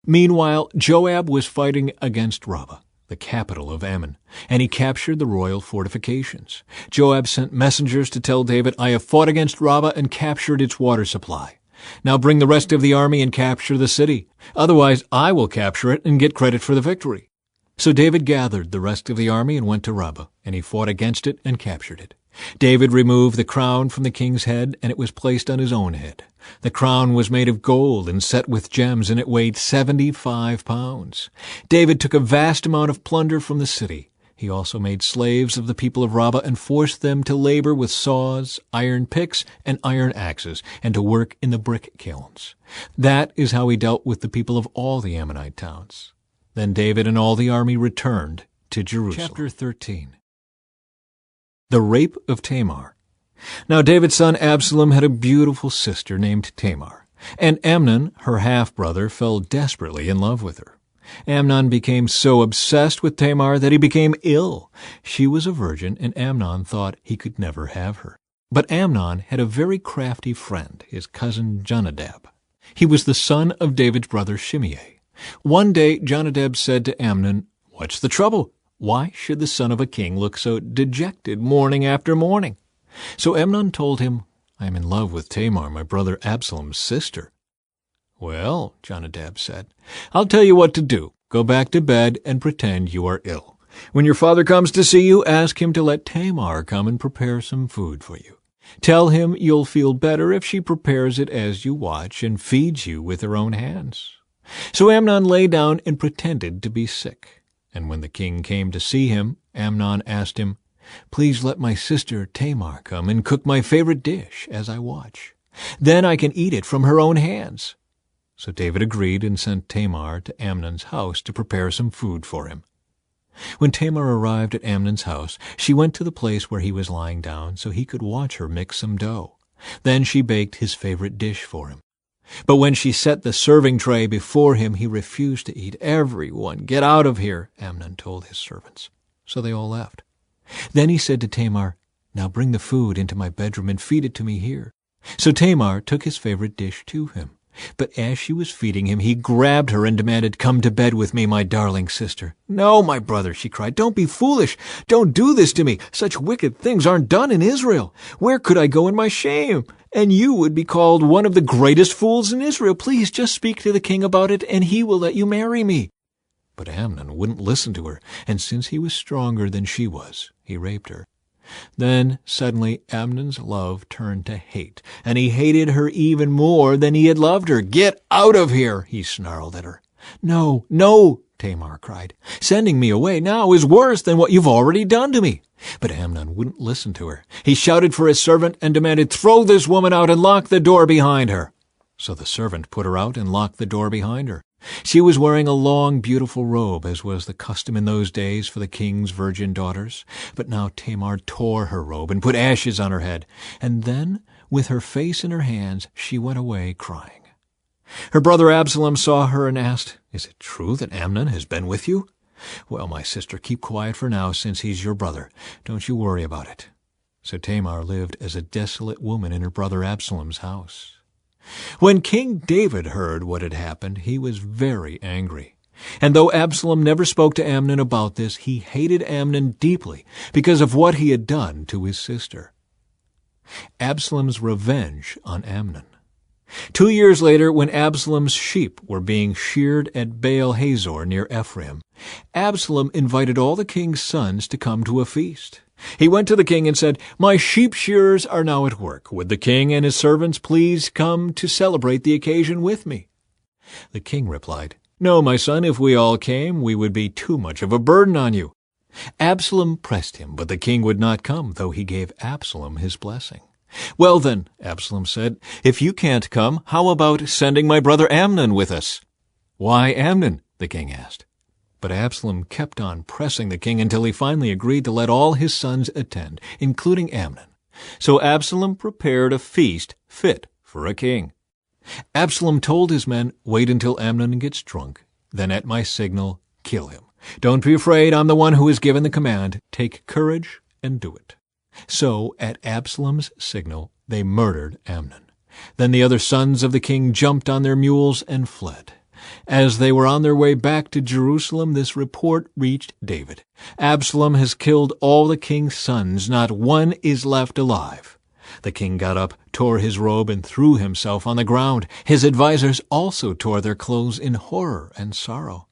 Meanwhile, Joab was fighting against Rabbah, the capital of Ammon, and he captured the royal fortifications. Joab sent messengers to tell David, "I have fought against Rabbah and captured its water supply. Now bring the rest of the army and capture the city. Otherwise I will capture it and get credit for the victory." So David gathered the rest of the army and went to Rabbah, and he fought against it and captured it. David removed the crown from the king's head, and it was placed on his own head. The crown was made of gold and set with gems, and it weighed 75 pounds. David took a vast amount of plunder from the city. He also made slaves of the people of Rabbah and forced them to labor with saws, iron picks, and iron axes, and to work in the brick kilns. That is how he dealt with the people of all the Ammonite towns. Then David and all the army returned to Jerusalem. Chapter 13. The Rape of Tamar. Now David's son Absalom had a beautiful sister named Tamar, and Amnon, her half-brother, fell desperately in love with her. Amnon became so obsessed with Tamar that he became ill. She was a virgin, and Amnon thought he could never have her. But Amnon had a very crafty friend, his cousin Jonadab. He was the son of David's brother Shimei. One day Jonadab said to Amnon, "What's the trouble? Why should the son of a king look so dejected morning after morning?" So Amnon told him, "I am in love with Tamar, my brother Absalom's sister." "Well," Jonadab said, "I'll tell you what to do. Go back to bed and pretend you are ill. When your father comes to see you, ask him to let Tamar come and prepare some food for you. Tell him you'll feel better if she prepares it as you watch and feeds you with her own hands." So Amnon lay down and pretended to be sick. And when the king came to see him, Amnon asked him, "Please let my sister Tamar come and cook my favorite dish as I watch. Then I can eat it from her own hands." So David agreed and sent Tamar to Amnon's house to prepare some food for him. When Tamar arrived at Amnon's house, she went to the place where he was lying down so he could watch her mix some dough. Then she baked his favorite dish for him. But when she set the serving tray before him, he refused to eat. "Everyone, get out of here," Amnon told his servants. So they all left. Then he said to Tamar, "Now bring the food into my bedroom and feed it to me here." So Tamar took his favorite dish to him. But as she was feeding him, he grabbed her and demanded, "Come to bed with me, my darling sister." "No, my brother," she cried. "Don't be foolish. Don't do this to me. Such wicked things aren't done in Israel. Where could I go in my shame? And you would be called one of the greatest fools in Israel. Please just speak to the king about it, and he will let you marry me." But Amnon wouldn't listen to her, and since he was stronger than she was, he raped her. Then suddenly Amnon's love turned to hate, and he hated her even more than he had loved her. "Get out of here," he snarled at her. "No, no," Tamar cried. "Sending me away now is worse than what you've already done to me." But Amnon wouldn't listen to her. He shouted for his servant and demanded, "Throw this woman out and lock the door behind her." So the servant put her out and locked the door behind her. She was wearing a long, beautiful robe, as was the custom in those days for the king's virgin daughters. But now Tamar tore her robe and put ashes on her head, and then, with her face in her hands, she went away crying. Her brother Absalom saw her and asked, "Is it true that Amnon has been with you?" "Well, my sister, keep quiet for now, since he's your brother. Don't you worry about it." So Tamar lived as a desolate woman in her brother Absalom's house. When King David heard what had happened, he was very angry. And though Absalom never spoke to Amnon about this, he hated Amnon deeply because of what he had done to his sister. Absalom's revenge on Amnon. 2 years later, when Absalom's sheep were being sheared at Baal-Hazor near Ephraim, Absalom invited all the king's sons to come to a feast. He went to the king and said, "My sheep shearers are now at work. Would the king and his servants please come to celebrate the occasion with me?" The king replied, "No, my son, if we all came, we would be too much of a burden on you." Absalom pressed him, but the king would not come, though he gave Absalom his blessing. "Well then," Absalom said, "if you can't come, how about sending my brother Amnon with us?" "Why Amnon?" the king asked. But Absalom kept on pressing the king until he finally agreed to let all his sons attend, including Amnon. So Absalom prepared a feast fit for a king. Absalom told his men, "Wait until Amnon gets drunk. Then at my signal, kill him. Don't be afraid, I'm the one who has given the command. Take courage and do it." So at Absalom's signal, they murdered Amnon. Then the other sons of the king jumped on their mules and fled. As they were on their way back to Jerusalem, this report reached David. "Absalom has killed all the king's sons. Not one is left alive." The king got up, tore his robe, and threw himself on the ground. His advisers also tore their clothes in horror and sorrow.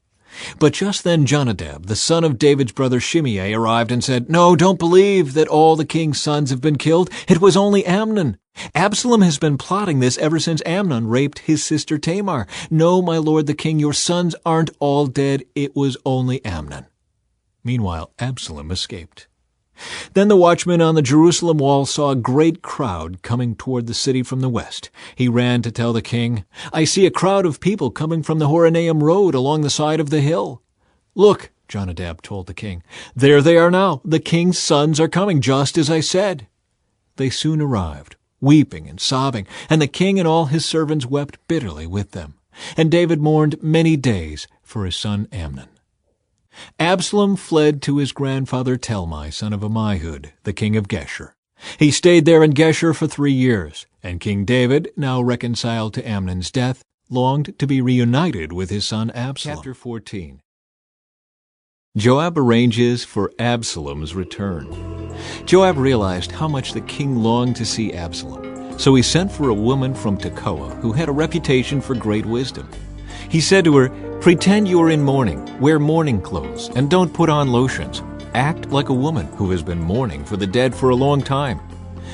But just then Jonadab, the son of David's brother Shimei, arrived and said, "No, don't believe that all the king's sons have been killed. It was only Amnon. Absalom has been plotting this ever since Amnon raped his sister Tamar. No, my lord the king, your sons aren't all dead. It was only Amnon." Meanwhile, Absalom escaped. Then the watchman on the Jerusalem wall saw a great crowd coming toward the city from the west. He ran to tell the king, "I see a crowd of people coming from the Horonaim road along the side of the hill." "Look," Jonadab told the king, "there they are now. The king's sons are coming, just as I said." They soon arrived, weeping and sobbing, and the king and all his servants wept bitterly with them. And David mourned many days for his son Amnon. Absalom fled to his grandfather Talmai, son of Ammihud, the king of Geshur. He stayed there in Geshur for 3 years, and King David, now reconciled to Amnon's death, longed to be reunited with his son Absalom. Chapter 14. Joab arranges for Absalom's return. Joab realized how much the king longed to see Absalom, so he sent for a woman from Tekoa who had a reputation for great wisdom. He said to her, "Pretend you are in mourning, wear mourning clothes, and don't put on lotions. Act like a woman who has been mourning for the dead for a long time.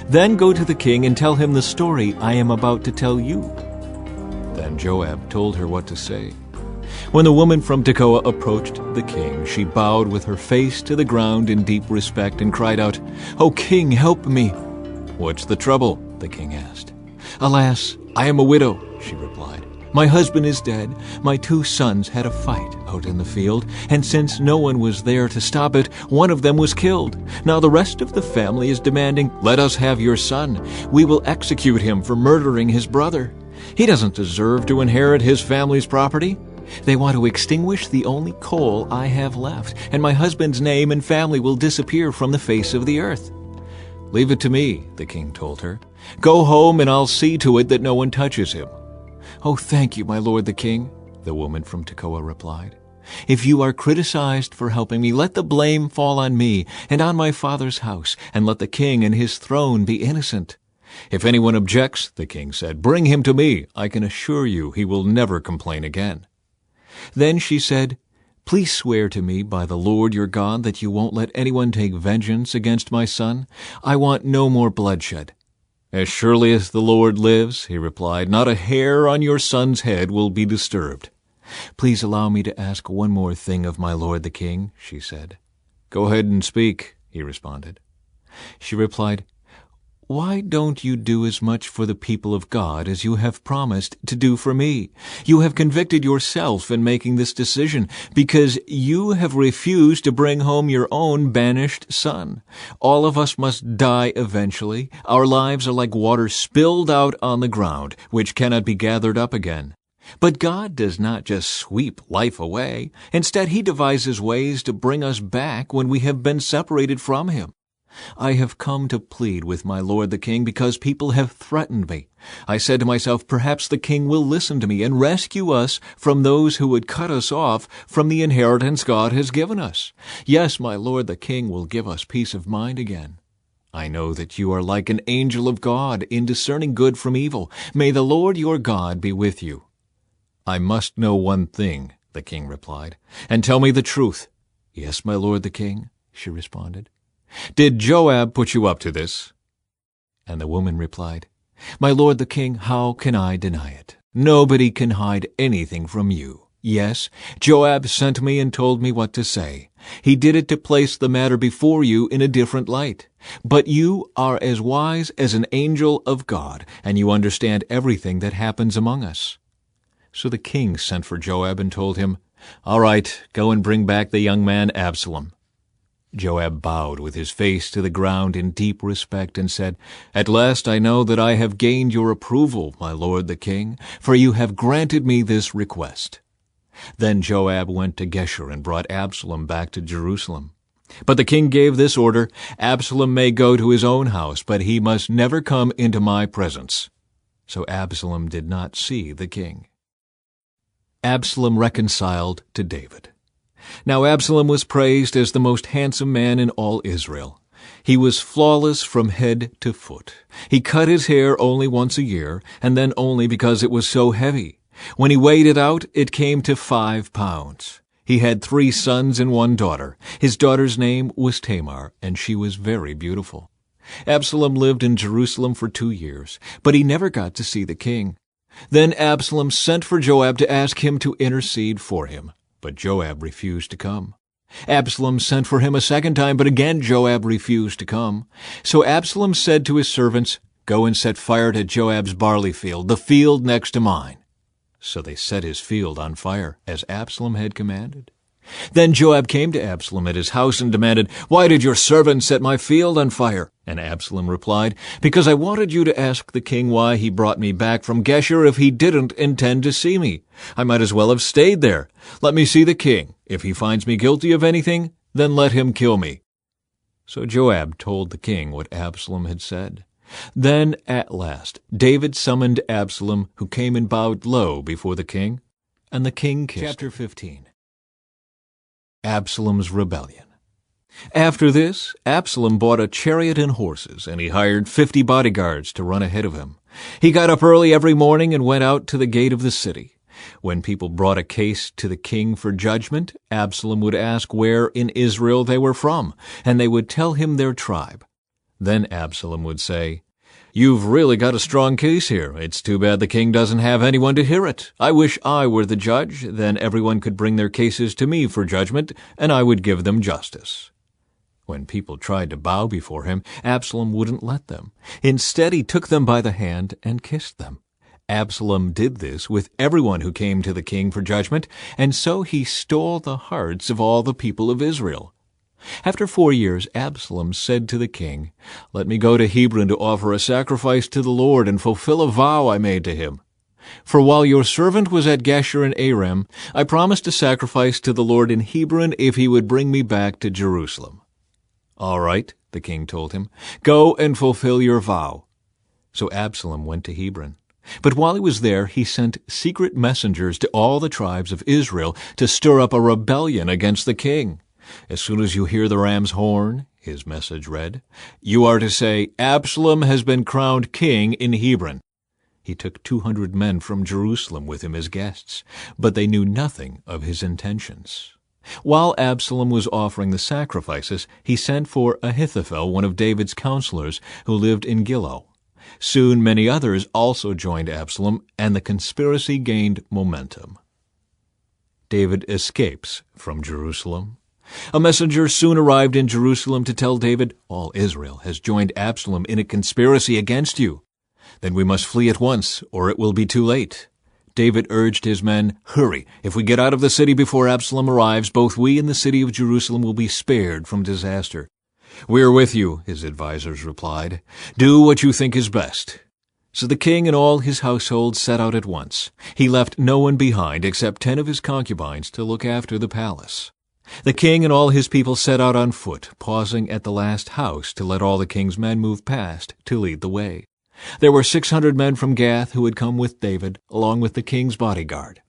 Then go to the king and tell him the story I am about to tell you." Then Joab told her what to say. When the woman from Tekoa approached the king, she bowed with her face to the ground in deep respect and cried out, "O king, help me!" "What's the trouble?" the king asked. "Alas, I am a widow," she replied. "My husband is dead. My 2 sons had a fight out in the field, and since no one was there to stop it, one of them was killed. Now the rest of the family is demanding, 'Let us have your son. We will execute him for murdering his brother. He doesn't deserve to inherit his family's property.' They want to extinguish the only coal I have left, and my husband's name and family will disappear from the face of the earth." "Leave it to me," the king told her. "Go home and I'll see to it that no one touches him." "Oh, thank you, my lord the king," the woman from Tekoa replied. "If you are criticized for helping me, let the blame fall on me and on my father's house, and let the king and his throne be innocent." "If anyone objects," the king said, "bring him to me. I can assure you he will never complain again." Then she said, "Please swear to me by the Lord your God that you won't let anyone take vengeance against my son. I want no more bloodshed." "As surely as the Lord lives," he replied, "not a hair on your son's head will be disturbed." "Please allow me to ask one more thing of my lord the king," she said. "Go ahead and speak," he responded. She replied, "Why don't you do as much for the people of God as you have promised to do for me? You have convicted yourself in making this decision because you have refused to bring home your own banished son. All of us must die eventually. Our lives are like water spilled out on the ground, which cannot be gathered up again. But God does not just sweep life away. Instead, He devises ways to bring us back when we have been separated from Him. I have come to plead with my lord the king because people have threatened me. I said to myself, perhaps the king will listen to me and rescue us from those who would cut us off from the inheritance God has given us. Yes, my lord the king will give us peace of mind again. I know that you are like an angel of God in discerning good from evil. May the Lord your God be with you." "I must know one thing," the king replied, "and tell me the truth." "Yes, my lord the king," she responded. "Did Joab put you up to this?" And the woman replied, "My lord the king, how can I deny it? Nobody can hide anything from you. Yes, Joab sent me and told me what to say. He did it to place the matter before you in a different light. But you are as wise as an angel of God, and you understand everything that happens among us." So the king sent for Joab and told him, "All right, go and bring back the young man Absalom." Joab bowed with his face to the ground in deep respect and said, "At last I know that I have gained your approval, my lord the king, for you have granted me this request." Then Joab went to Geshur and brought Absalom back to Jerusalem. But the king gave this order, "Absalom may go to his own house, but he must never come into my presence." So Absalom did not see the king. Absalom reconciled to David. Now Absalom was praised as the most handsome man in all Israel. He was flawless from head to foot. He cut his hair only once a year, and then only because it was so heavy. When he weighed it out, it came to 5 pounds. He had 3 sons and 1 daughter. His daughter's name was Tamar, and she was very beautiful. Absalom lived in Jerusalem for 2 years, but he never got to see the king. Then Absalom sent for Joab to ask him to intercede for him. But Joab refused to come. Absalom sent for him a second time, but again Joab refused to come. So Absalom said to his servants, "Go and set fire to Joab's barley field, the field next to mine." So they set his field on fire, as Absalom had commanded. Then Joab came to Absalom at his house and demanded, "Why did your servant set my field on fire?" And Absalom replied, "Because I wanted you to ask the king why he brought me back from Geshur if he didn't intend to see me. I might as well have stayed there. Let me see the king. If he finds me guilty of anything, then let him kill me." So Joab told the king what Absalom had said. Then at last David summoned Absalom, who came and bowed low before the king, and the king kissed him. Chapter 15. Absalom's rebellion. After this, Absalom bought a chariot and horses, and he hired 50 bodyguards to run ahead of him. He got up early every morning and went out to the gate of the city. When people brought a case to the king for judgment, Absalom would ask where in Israel they were from, and they would tell him their tribe. Then Absalom would say, "You've really got a strong case here. It's too bad the king doesn't have anyone to hear it. I wish I were the judge. Then everyone could bring their cases to me for judgment, and I would give them justice." When people tried to bow before him, Absalom wouldn't let them. Instead, he took them by the hand and kissed them. Absalom did this with everyone who came to the king for judgment, and so he stole the hearts of all the people of Israel. After 4 years, Absalom said to the king, "Let me go to Hebron to offer a sacrifice to the Lord and fulfill a vow I made to him. For while your servant was at Geshur and Aram, I promised to sacrifice to the Lord in Hebron if he would bring me back to Jerusalem." "All right," the king told him, "go and fulfill your vow." So Absalom went to Hebron. But while he was there, he sent secret messengers to all the tribes of Israel to stir up a rebellion against the king. "As soon as you hear the ram's horn," his message read, "you are to say, 'Absalom has been crowned king in Hebron.'" He took 200 men from Jerusalem with him as guests, but they knew nothing of his intentions. While Absalom was offering the sacrifices, he sent for Ahithophel, one of David's counselors, who lived in Gilo. Soon many others also joined Absalom, and the conspiracy gained momentum. David escapes from Jerusalem. A messenger soon arrived in Jerusalem to tell David, "All Israel has joined Absalom in a conspiracy against you. Then we must flee at once, or it will be too late." David urged his men, "Hurry! If we get out of the city before Absalom arrives, both we and the city of Jerusalem will be spared from disaster." "We are with you," his advisers replied. "Do what you think is best." So the king and all his household set out at once. He left no one behind except 10 of his concubines to look after the palace. The king and all his people set out on foot, pausing at the last house to let all the king's men move past to lead the way. There were 600 men from Gath who had come with David, along with the king's bodyguard.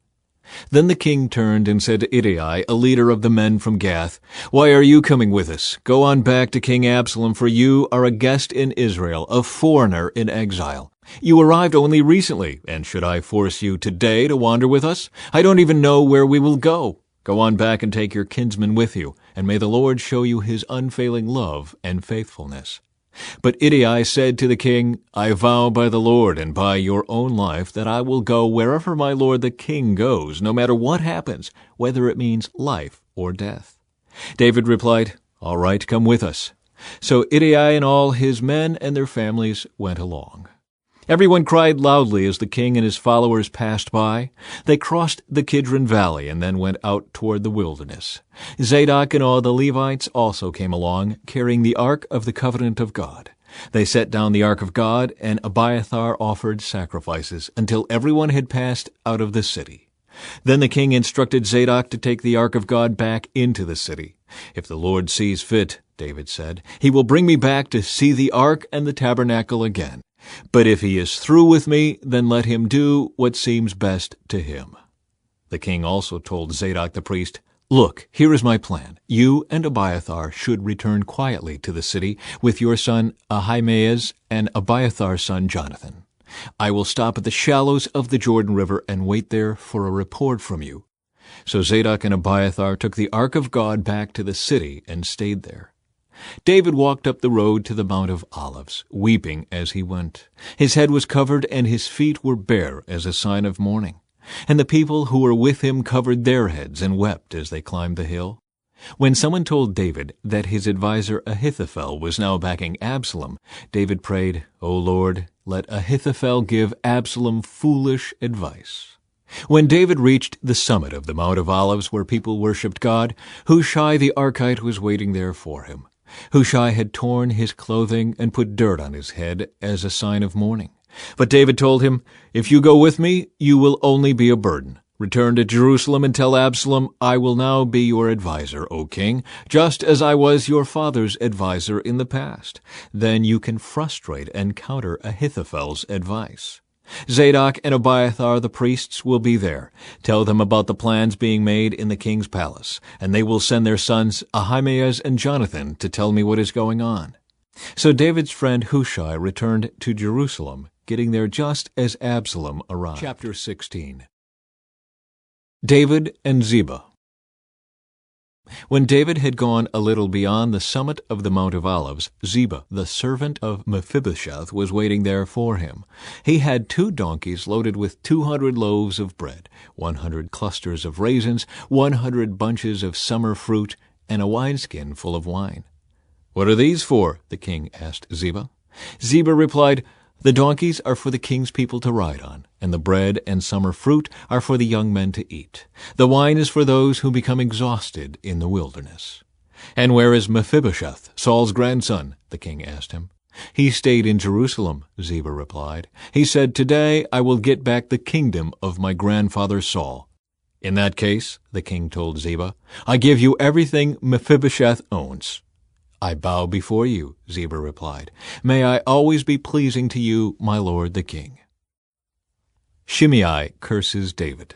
Then the king turned and said to Ittai, a leader of the men from Gath, "Why are you coming with us? Go on back to King Absalom, for you are a guest in Israel, a foreigner in exile. You arrived only recently, and should I force you today to wander with us? I don't even know where we will go. Go on back and take your kinsman with you, and may the Lord show you his unfailing love and faithfulness." But Ittai said to the king, "I vow by the Lord and by your own life that I will go wherever my lord the king goes, no matter what happens, whether it means life or death." David replied, "All right, come with us." So Ittai and all his men and their families went along. Everyone cried loudly as the king and his followers passed by. They crossed the Kidron Valley and then went out toward the wilderness. Zadok and all the Levites also came along, carrying the Ark of the Covenant of God. They set down the Ark of God, and Abiathar offered sacrifices until everyone had passed out of the city. Then the king instructed Zadok to take the Ark of God back into the city. "If the Lord sees fit," David said, "he will bring me back to see the Ark and the tabernacle again. But if he is through with me, then let him do what seems best to him." The king also told Zadok the priest, "Look, here is my plan. You and Abiathar should return quietly to the city with your son Ahimaaz and Abiathar's son Jonathan. I will stop at the shallows of the Jordan River and wait there for a report from you." So Zadok and Abiathar took the Ark of God back to the city and stayed there. David walked up the road to the Mount of Olives, weeping as he went. His head was covered and his feet were bare as a sign of mourning. And the people who were with him covered their heads and wept as they climbed the hill. When someone told David that his adviser Ahithophel was now backing Absalom, David prayed, "O Lord, let Ahithophel give Absalom foolish advice." When David reached the summit of the Mount of Olives where people worshipped God, Hushai the Archite was waiting there for him. Hushai had torn his clothing and put dirt on his head as a sign of mourning. But David told him, "If you go with me, you will only be a burden. Return to Jerusalem and tell Absalom, I will now be your adviser, O king, just as I was your father's adviser in the past. Then you can frustrate and counter Ahithophel's advice. Zadok and Abiathar the priests will be there. Tell them about the plans being made in the king's palace, and they will send their sons Ahimaaz and Jonathan to tell me what is going on." So David's friend Hushai returned to Jerusalem, getting there just as Absalom arrived. Chapter 16. David and Ziba. When David had gone a little beyond the summit of the Mount of Olives, Ziba, the servant of Mephibosheth, was waiting there for him. He had 2 donkeys loaded with 200 loaves of bread, 100 clusters of raisins, 100 bunches of summer fruit, and a wineskin full of wine. "What are these for?" the king asked Ziba. Ziba replied, "The donkeys are for the king's people to ride on, and the bread and summer fruit are for the young men to eat. The wine is for those who become exhausted in the wilderness." "And where is Mephibosheth, Saul's grandson?" the king asked him. "He stayed in Jerusalem," Ziba replied. "He said, 'Today I will get back the kingdom of my grandfather Saul.'" "In that case," the king told Ziba, "I give you everything Mephibosheth owns." "I bow before you," Ziba replied. "May I always be pleasing to you, my lord the king." Shimei curses David.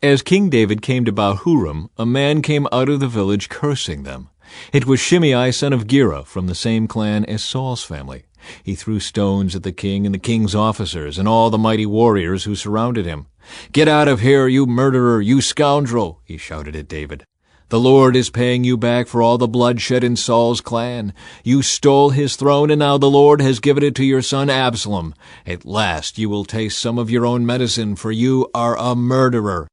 As King David came to Bahurim, a man came out of the village cursing them. It was Shimei, son of Gera, from the same clan as Saul's family. He threw stones at the king and the king's officers and all the mighty warriors who surrounded him. "Get out of here, you murderer, you scoundrel!" he shouted at David. "The Lord is paying you back for all the bloodshed in Saul's clan. You stole his throne, and now the Lord has given it to your son Absalom. At last you will taste some of your own medicine, for you are a murderer."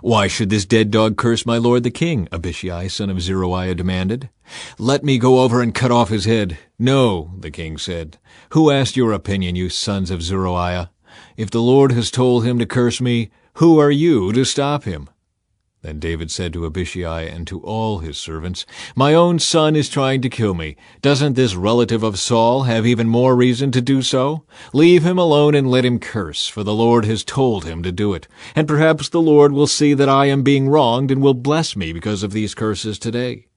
"Why should this dead dog curse my lord the king?" Abishai, son of Zeruiah, demanded. "Let me go over and cut off his head." "No," the king said. "Who asked your opinion, you sons of Zeruiah? If the Lord has told him to curse me, who are you to stop him?" Then David said to Abishai and to all his servants, "My own son is trying to kill me. Doesn't this relative of Saul have even more reason to do so? Leave him alone and let him curse, for the Lord has told him to do it. And perhaps the Lord will see that I am being wronged and will bless me because of these curses today."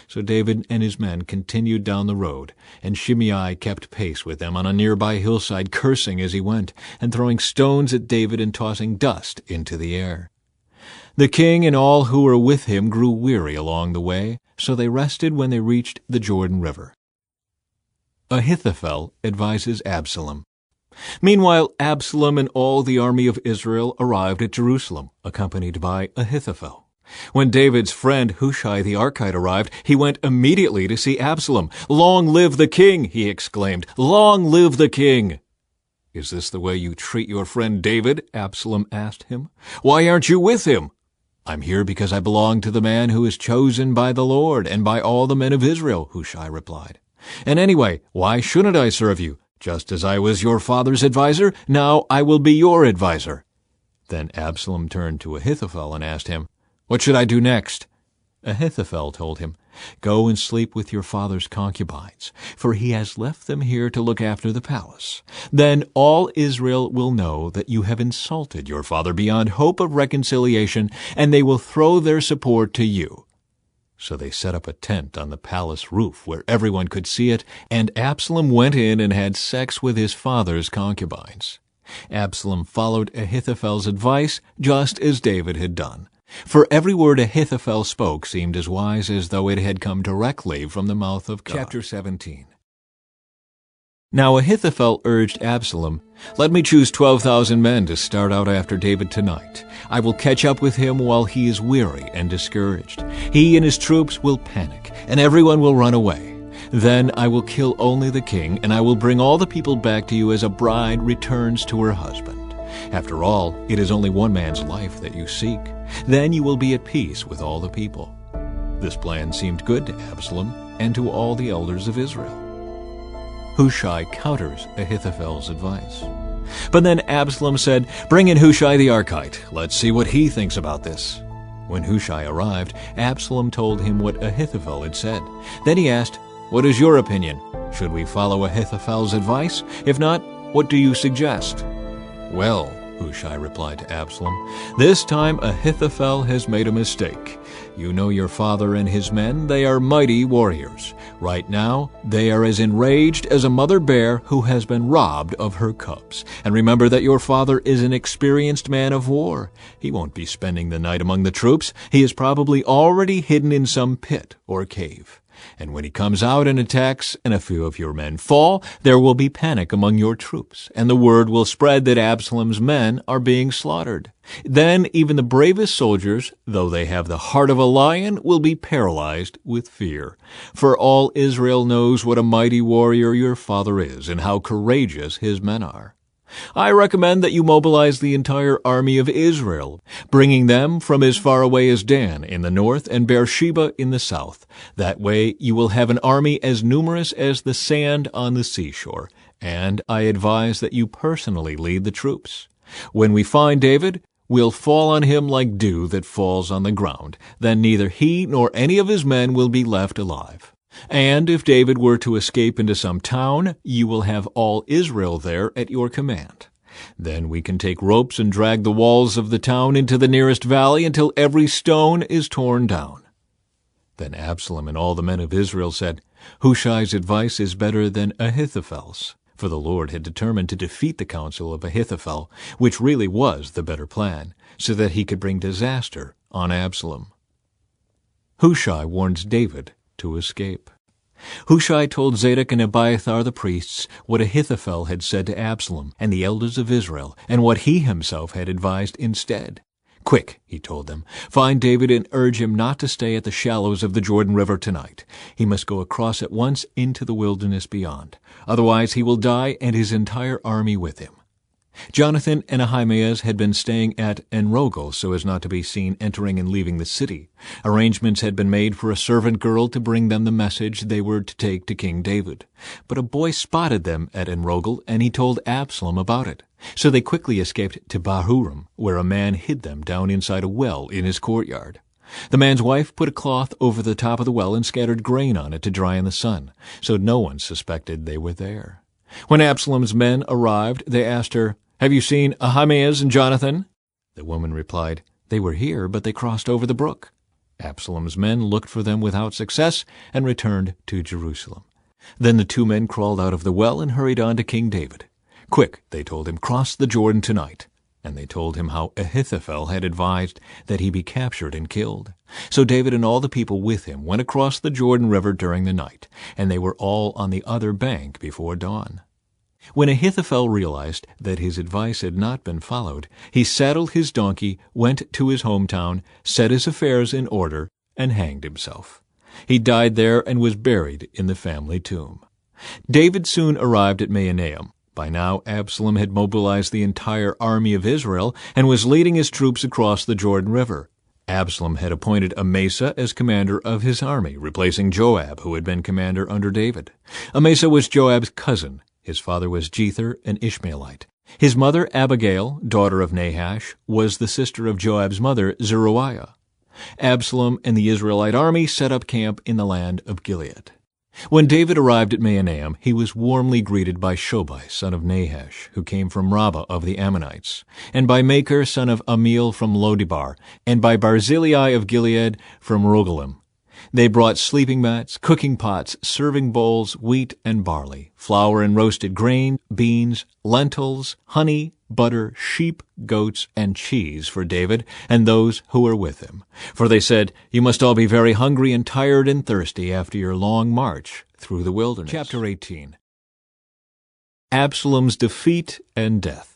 So David and his men continued down the road, and Shimei kept pace with them on a nearby hillside, cursing as he went, and throwing stones at David and tossing dust into the air. The king and all who were with him grew weary along the way, so they rested when they reached the Jordan River. Ahithophel advises Absalom. Meanwhile, Absalom and all the army of Israel arrived at Jerusalem, accompanied by Ahithophel. When David's friend Hushai the Archite arrived, he went immediately to see Absalom. "Long live the king!" he exclaimed. "Long live the king!" "Is this the way you treat your friend David?" Absalom asked him. "Why aren't you with him?" "I'm here because I belong to the man who is chosen by the Lord and by all the men of Israel," Hushai replied. "And anyway, why shouldn't I serve you? Just as I was your father's adviser, now I will be your adviser." Then Absalom turned to Ahithophel and asked him, "What should I do next?" Ahithophel told him, "Go and sleep with your father's concubines, for he has left them here to look after the palace. Then all Israel will know that you have insulted your father beyond hope of reconciliation, and they will throw their support to you." So they set up a tent on the palace roof where everyone could see it, and Absalom went in and had sex with his father's concubines. Absalom followed Ahithophel's advice just as David had done. For every word Ahithophel spoke seemed as wise as though it had come directly from the mouth of God. Chapter 17. Now Ahithophel urged Absalom, "Let me choose 12,000 men to start out after David tonight. I will catch up with him while he is weary and discouraged. He and his troops will panic, and everyone will run away. Then I will kill only the king, and I will bring all the people back to you as a bride returns to her husband. After all, it is only one man's life that you seek. Then you will be at peace with all the people." This plan seemed good to Absalom and to all the elders of Israel. Hushai counters Ahithophel's advice. But then Absalom said, "Bring in Hushai the Archite. Let's see what he thinks about this." When Hushai arrived, Absalom told him what Ahithophel had said. Then he asked, "What is your opinion? Should we follow Ahithophel's advice? If not, what do you suggest?" "Well," Hushai replied to Absalom, "this time Ahithophel has made a mistake. You know your father and his men, they are mighty warriors. Right now, they are as enraged as a mother bear who has been robbed of her cubs. And remember that your father is an experienced man of war. He won't be spending the night among the troops. He is probably already hidden in some pit or cave. And when he comes out and attacks, and a few of your men fall, there will be panic among your troops, and the word will spread that Absalom's men are being slaughtered. Then even the bravest soldiers, though they have the heart of a lion, will be paralyzed with fear. For all Israel knows what a mighty warrior your father is, and how courageous his men are. I recommend that you mobilize the entire army of Israel, bringing them from as far away as Dan in the north and Beersheba in the south. That way you will have an army as numerous as the sand on the seashore, and I advise that you personally lead the troops. When we find David, we'll fall on him like dew that falls on the ground. Then neither he nor any of his men will be left alive. And if David were to escape into some town, you will have all Israel there at your command. Then we can take ropes and drag the walls of the town into the nearest valley until every stone is torn down." Then Absalom and all the men of Israel said, "Hushai's advice is better than Ahithophel's." For the Lord had determined to defeat the counsel of Ahithophel, which really was the better plan, so that he could bring disaster on Absalom. Hushai warns David to escape. Hushai told Zadok and Abiathar the priests what Ahithophel had said to Absalom and the elders of Israel, and what he himself had advised instead. "Quick," he told them, "find David and urge him not to stay at the shallows of the Jordan River tonight. He must go across at once into the wilderness beyond. Otherwise he will die and his entire army with him." Jonathan and Ahimaaz had been staying at Enrogel so as not to be seen entering and leaving the city. Arrangements had been made for a servant girl to bring them the message they were to take to King David. But a boy spotted them at Enrogel, and he told Absalom about it. So they quickly escaped to Bahurim, where a man hid them down inside a well in his courtyard. The man's wife put a cloth over the top of the well and scattered grain on it to dry in the sun, so no one suspected they were there. When Absalom's men arrived, they asked her, "Have you seen Ahimaaz and Jonathan?" The woman replied, "They were here, but they crossed over the brook." Absalom's men looked for them without success and returned to Jerusalem. Then the two men crawled out of the well and hurried on to King David. "Quick," they told him, "cross the Jordan tonight." And they told him how Ahithophel had advised that he be captured and killed. So David and all the people with him went across the Jordan River during the night, and they were all on the other bank before dawn. When Ahithophel realized that his advice had not been followed, he saddled his donkey, went to his hometown, set his affairs in order, and hanged himself. He died there and was buried in the family tomb. David soon arrived at Mahanaim. By now Absalom had mobilized the entire army of Israel and was leading his troops across the Jordan River. Absalom had appointed Amasa as commander of his army, replacing Joab, who had been commander under David. Amasa was Joab's cousin. His father was Jether, an Ishmaelite. His mother, Abigail, daughter of Nahash, was the sister of Joab's mother, Zeruiah. Absalom and the Israelite army set up camp in the land of Gilead. When David arrived at Mahanaim, he was warmly greeted by Shobai, son of Nahash, who came from Rabbah of the Ammonites, and by Makir, son of Amiel from Lodebar, and by Barzillai of Gilead from Rogelim. They brought sleeping mats, cooking pots, serving bowls, wheat and barley, flour and roasted grain, beans, lentils, honey, butter, sheep, goats, and cheese for David and those who were with him. For they said, "You must all be very hungry and tired and thirsty after your long march through the wilderness." Chapter 18. Absalom's defeat and death.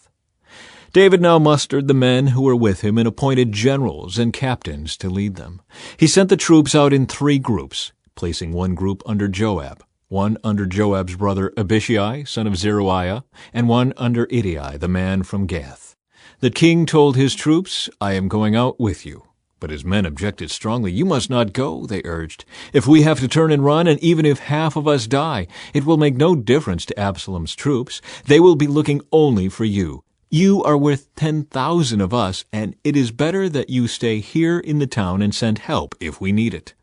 David now mustered the men who were with him and appointed generals and captains to lead them. He sent the troops out in 3 groups, placing one group under Joab, one under Joab's brother Abishai, son of Zeruiah, and one under Ittai, the man from Gath. The king told his troops, "I am going out with you." But his men objected strongly. "You must not go," they urged. "If we have to turn and run, and even if half of us die, it will make no difference to Absalom's troops. They will be looking only for you. You are worth 10,000 of us, and it is better that you stay here in the town and send help if we need it."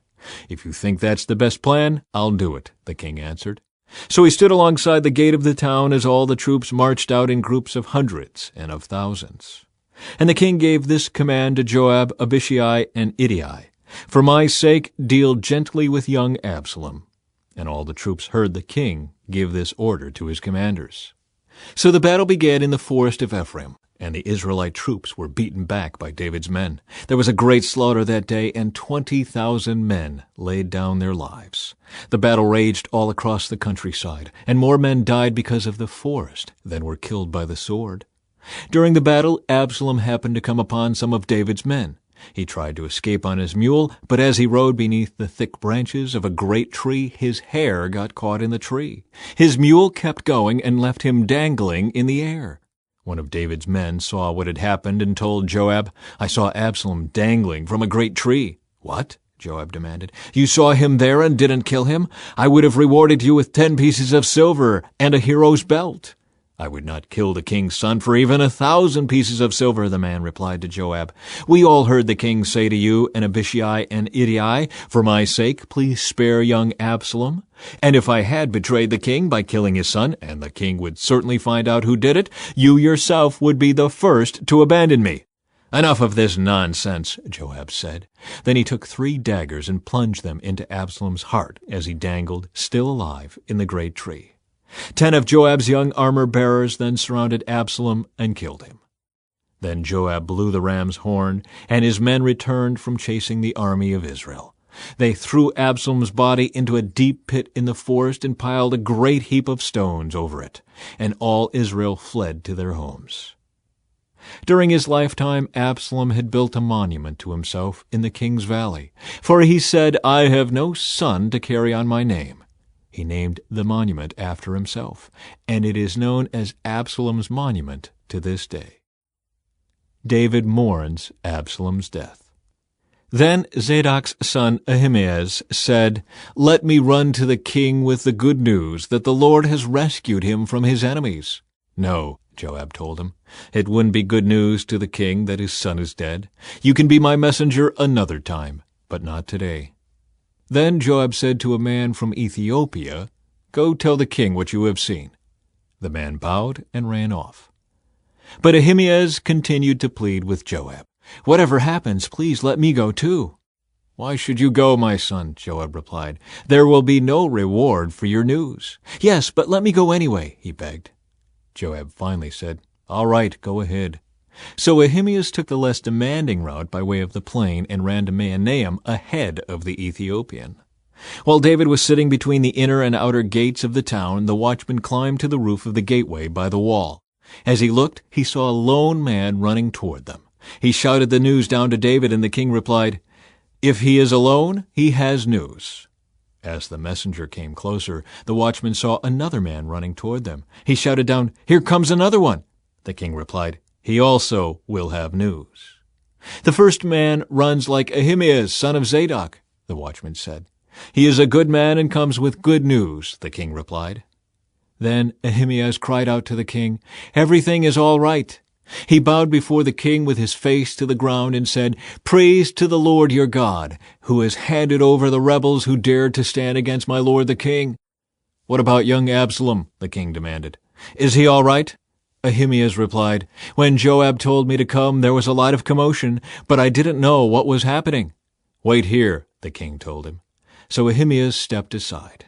"If you think that's the best plan, I'll do it," the king answered. So he stood alongside the gate of the town as all the troops marched out in groups of hundreds and of thousands. And the king gave this command to Joab, Abishai, and Ittai, "For my sake, deal gently with young Absalom." And all the troops heard the king give this order to his commanders. So the battle began in the forest of Ephraim, and the Israelite troops were beaten back by David's men. There was a great slaughter that day, and 20,000 men laid down their lives. The battle raged all across the countryside, and more men died because of the forest than were killed by the sword. During the battle, Absalom happened to come upon some of David's men. He tried to escape on his mule, but as he rode beneath the thick branches of a great tree, his hair got caught in the tree. His mule kept going and left him dangling in the air. One of David's men saw what had happened and told Joab, "I saw Absalom dangling from a great tree." "What?" Joab demanded. "You saw him there and didn't kill him? I would have rewarded you with 10 pieces of silver and a hero's belt." "I would not kill the king's son for even 1,000 pieces of silver," the man replied to Joab. "We all heard the king say to you and Abishai and Ittai, 'For my sake, please spare young Absalom.' And if I had betrayed the king by killing his son, and the king would certainly find out who did it, you yourself would be the first to abandon me." "Enough of this nonsense," Joab said. Then he took 3 daggers and plunged them into Absalom's heart as he dangled, still alive, in the great tree. 10 of Joab's young armor-bearers then surrounded Absalom and killed him. Then Joab blew the ram's horn, and his men returned from chasing the army of Israel. They threw Absalom's body into a deep pit in the forest and piled a great heap of stones over it, and all Israel fled to their homes. During his lifetime, Absalom had built a monument to himself in the king's valley, for he said, "I have no son to carry on my name." He named the monument after himself, and it is known as Absalom's monument to this day. David mourns Absalom's death. Then Zadok's son Ahimaaz said, "Let me run to the king with the good news that the Lord has rescued him from his enemies." "No," Joab told him, "it wouldn't be good news to the king that his son is dead. You can be my messenger another time, but not today." Then Joab said to a man from Ethiopia, "Go tell the king what you have seen." The man bowed and ran off. But Ahimaaz continued to plead with Joab, "Whatever happens, please let me go too." "Why should you go, my son?" Joab replied. "There will be no reward for your news." "Yes, but let me go anyway," he begged. Joab finally said, "All right, go ahead." So Ahimaaz took the less demanding route by way of the plain and ran to Mahanaim ahead of the Ethiopian. While David was sitting between the inner and outer gates of the town, the watchman climbed to the roof of the gateway by the wall. As he looked, he saw a lone man running toward them. He shouted the news down to David, and the king replied, "If he is alone, he has news." As the messenger came closer, the watchman saw another man running toward them. He shouted down, "Here comes another one." The king replied, "He also will have news." "The first man runs like Ahimaaz, son of Zadok," the watchman said. "He is a good man and comes with good news," the king replied. Then Ahimaaz cried out to the king, "Everything is all right." He bowed before the king with his face to the ground and said, "Praise to the Lord your God, who has handed over the rebels who dared to stand against my lord the king." "What about young Absalom?" the king demanded. "Is he all right?" Ahimaaz replied, "When Joab told me to come, there was a lot of commotion, but I didn't know what was happening." "Wait here," the king told him. So Ahimaaz stepped aside.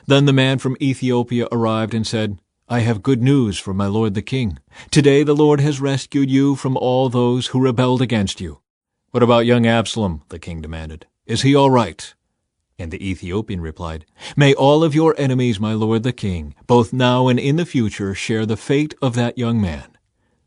Then the man from Ethiopia arrived and said, "I have good news for my lord the king. Today the Lord has rescued you from all those who rebelled against you." "What about young Absalom?" the king demanded. "Is he all right?" And the Ethiopian replied, "May all of your enemies, my lord the king, both now and in the future, share the fate of that young man."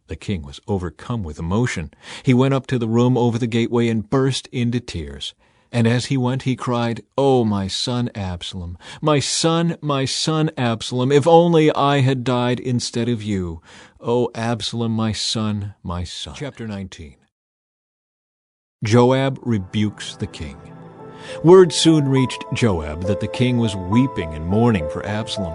The king was overcome with emotion. He went up to the room over the gateway and burst into tears. And as he went, he cried, "Oh, my son Absalom, my son Absalom, if only I had died instead of you. Oh, Absalom, my son, my son." Chapter 19. Joab rebukes the king. Word soon reached Joab that the king was weeping and mourning for Absalom.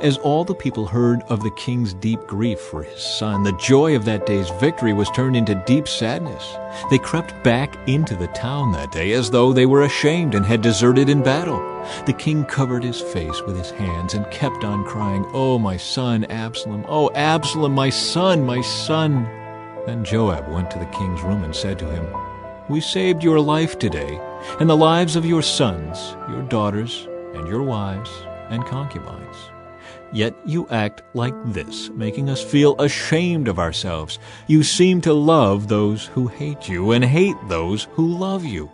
As all the people heard of the king's deep grief for his son, the joy of that day's victory was turned into deep sadness. They crept back into the town that day as though they were ashamed and had deserted in battle. The king covered his face with his hands and kept on crying, "Oh, my son, Absalom! Oh, Absalom, my son, my son!" Then Joab went to the king's room and said to him, "We saved your life today, and the lives of your sons, your daughters, and your wives and concubines. Yet you act like this, making us feel ashamed of ourselves. You seem to love those who hate you and hate those who love you.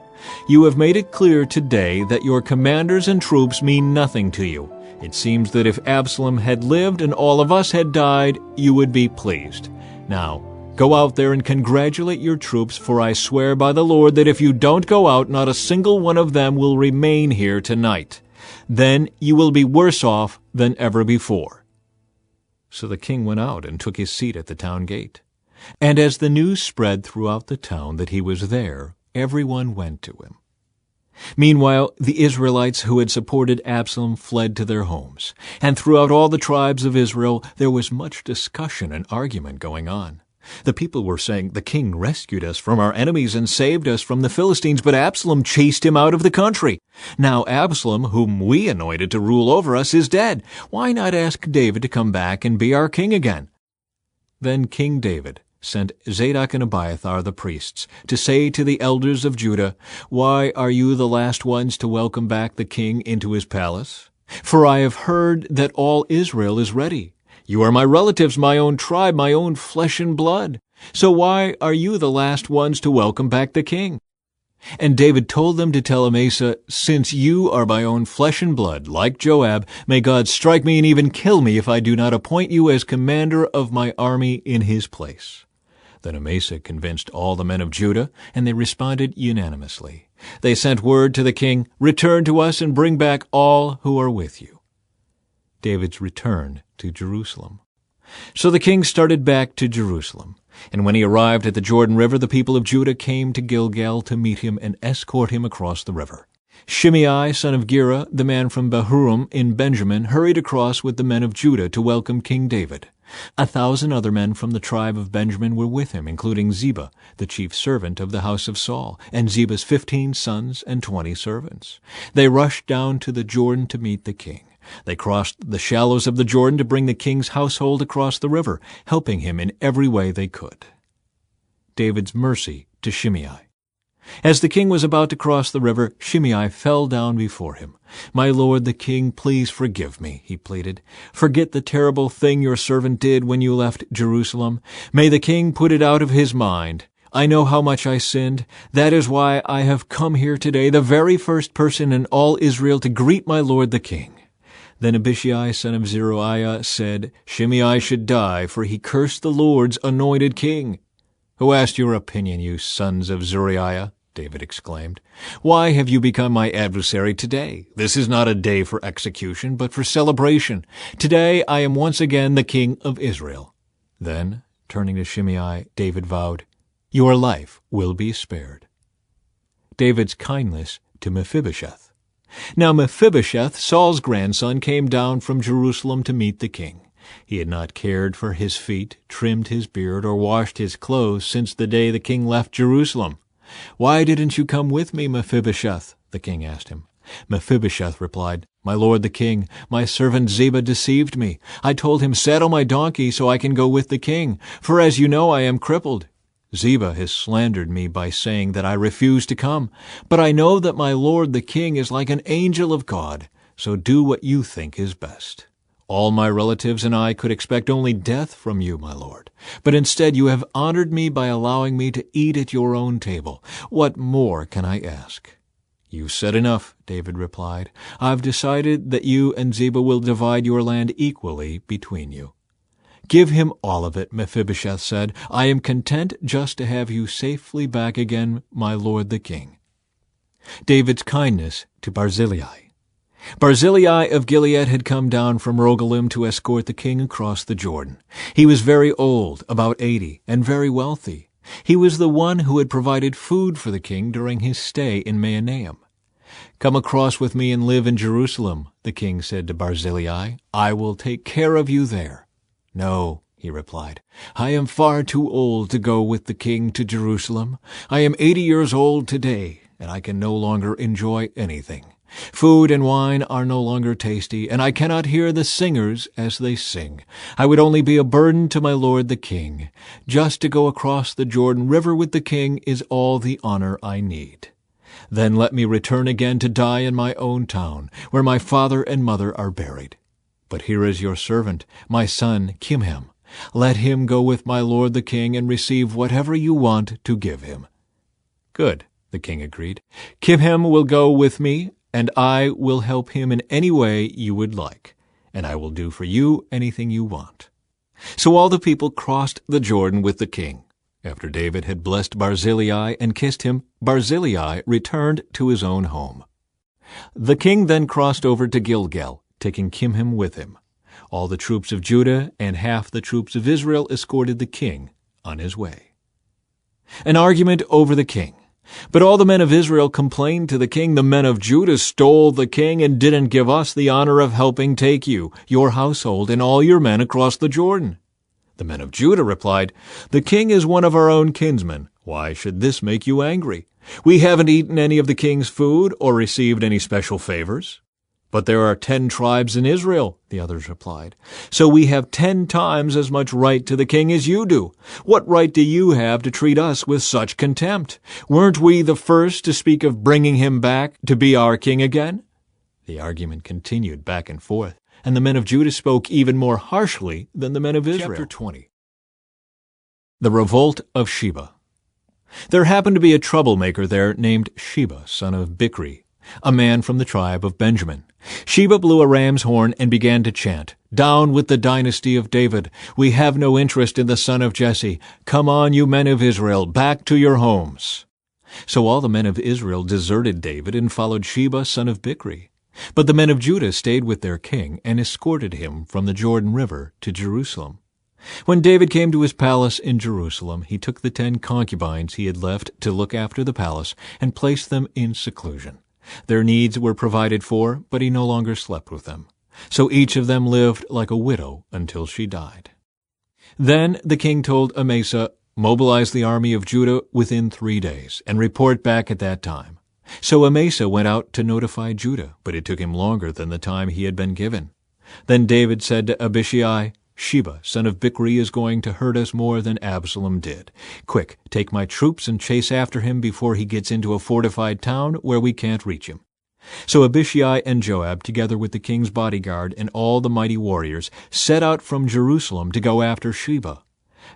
You have made it clear today that your commanders and troops mean nothing to you. It seems that if Absalom had lived and all of us had died, you would be pleased. Now, go out there and congratulate your troops, for I swear by the Lord that if you don't go out, not a single one of them will remain here tonight. Then you will be worse off than ever before." So the king went out and took his seat at the town gate. And as the news spread throughout the town that he was there, everyone went to him. Meanwhile, the Israelites who had supported Absalom fled to their homes. And throughout all the tribes of Israel there was much discussion and argument going on. The people were saying, "The king rescued us from our enemies and saved us from the Philistines, but Absalom chased him out of the country. Now Absalom, whom we anointed to rule over us, is dead. Why not ask David to come back and be our king again?" Then King David sent Zadok and Abiathar the priests to say to the elders of Judah, "Why are you the last ones to welcome back the king into his palace? For I have heard that all Israel is ready. You are my relatives, my own tribe, my own flesh and blood. So why are you the last ones to welcome back the king?" And David told them to tell Amasa, "Since you are my own flesh and blood, like Joab, may God strike me and even kill me if I do not appoint you as commander of my army in his place." Then Amasa convinced all the men of Judah, and they responded unanimously. They sent word to the king, "Return to us and bring back all who are with you." David's return to Jerusalem. So the king started back to Jerusalem. And when he arrived at the Jordan River, the people of Judah came to Gilgal to meet him and escort him across the river. Shimei, son of Gera, the man from Bahurim in Benjamin, hurried across with the men of Judah to welcome King David. 1,000 other men from the tribe of Benjamin were with him, including Ziba, the chief servant of the house of Saul, and Ziba's 15 sons and 20 servants. They rushed down to the Jordan to meet the king. They crossed the shallows of the Jordan to bring the king's household across the river, helping him in every way they could. David's mercy to Shimei. As the king was about to cross the river, Shimei fell down before him. "My lord the king, please forgive me," he pleaded. "Forget the terrible thing your servant did when you left Jerusalem. May the king put it out of his mind. I know how much I sinned. That is why I have come here today, the very first person in all Israel to greet my lord the king." Then Abishai, son of Zeruiah, said, "Shimei should die, for he cursed the Lord's anointed king." "Who asked your opinion, you sons of Zeruiah?" David exclaimed. "Why have you become my adversary today? This is not a day for execution, but for celebration. Today I am once again the king of Israel." Then, turning to Shimei, David vowed, "Your life will be spared." David's kindness to Mephibosheth. Now Mephibosheth, Saul's grandson, came down from Jerusalem to meet the king. He had not cared for his feet, trimmed his beard, or washed his clothes since the day the king left Jerusalem. "Why didn't you come with me, Mephibosheth?" the king asked him. Mephibosheth replied, "My lord the king, my servant Ziba deceived me. I told him, 'Saddle my donkey so I can go with the king, for as you know I am crippled.' Ziba has slandered me by saying that I refuse to come. But I know that my lord the king is like an angel of God, so do what you think is best. All my relatives and I could expect only death from you, my lord. But instead you have honored me by allowing me to eat at your own table. What more can I ask?" "You've said enough," David replied. "I've decided that you and Ziba will divide your land equally between you." "Give him all of it," Mephibosheth said. "I am content just to have you safely back again, my lord the king." David's kindness to Barzillai. Barzillai of Gilead had come down from Rogelim to escort the king across the Jordan. He was very old, about 80, and very wealthy. He was the one who had provided food for the king during his stay in Mahanaim. "Come across with me and live in Jerusalem," the king said to Barzillai. "I will take care of you there." "No," he replied, "I am far too old to go with the king to Jerusalem. I am 80 years old today, and I can no longer enjoy anything. Food and wine are no longer tasty, and I cannot hear the singers as they sing. I would only be a burden to my lord the king. Just to go across the Jordan River with the king is all the honor I need. Then let me return again to die in my own town, where my father and mother are buried. But here is your servant, my son Kimham. Let him go with my lord the king and receive whatever you want to give him." "Good," the king agreed. "Kimham will go with me, and I will help him in any way you would like, and I will do for you anything you want." So all the people crossed the Jordan with the king. After David had blessed Barzillai and kissed him, Barzillai returned to his own home. The king then crossed over to Gilgal, taking Kimham with him. All the troops of Judah and half the troops of Israel escorted the king on his way. An argument over the king. But all the men of Israel complained to the king, "The men of Judah stole the king and didn't give us the honor of helping take you, your household, and all your men across the Jordan." The men of Judah replied, "The king is one of our own kinsmen. Why should this make you angry? We haven't eaten any of the king's food or received any special favors." "But there are 10 tribes in Israel," the others replied, "so we have 10 times as much right to the king as you do. What right do you have to treat us with such contempt? Weren't we the first to speak of bringing him back to be our king again?" The argument continued back and forth, and the men of Judah spoke even more harshly than the men of Israel. Chapter 20. The Revolt of Sheba. There happened to be a troublemaker there named Sheba, son of Bichri, a man from the tribe of Benjamin. Sheba blew a ram's horn and began to chant, "Down with the dynasty of David! We have no interest in the son of Jesse. Come on, you men of Israel, back to your homes!" So all the men of Israel deserted David and followed Sheba, son of Bichri. But the men of Judah stayed with their king and escorted him from the Jordan River to Jerusalem. When David came to his palace in Jerusalem, he took the 10 concubines he had left to look after the palace and placed them in seclusion. Their needs were provided for, but he no longer slept with them. So each of them lived like a widow until she died. Then the king told Amasa, "Mobilize the army of Judah within 3 days, and report back at that time." So Amasa went out to notify Judah, but it took him longer than the time he had been given. Then David said to Abishai, "Sheba, son of Bichri, is going to hurt us more than Absalom did. Quick, take my troops and chase after him before he gets into a fortified town where we can't reach him." So Abishai and Joab, together with the king's bodyguard and all the mighty warriors, set out from Jerusalem to go after Sheba.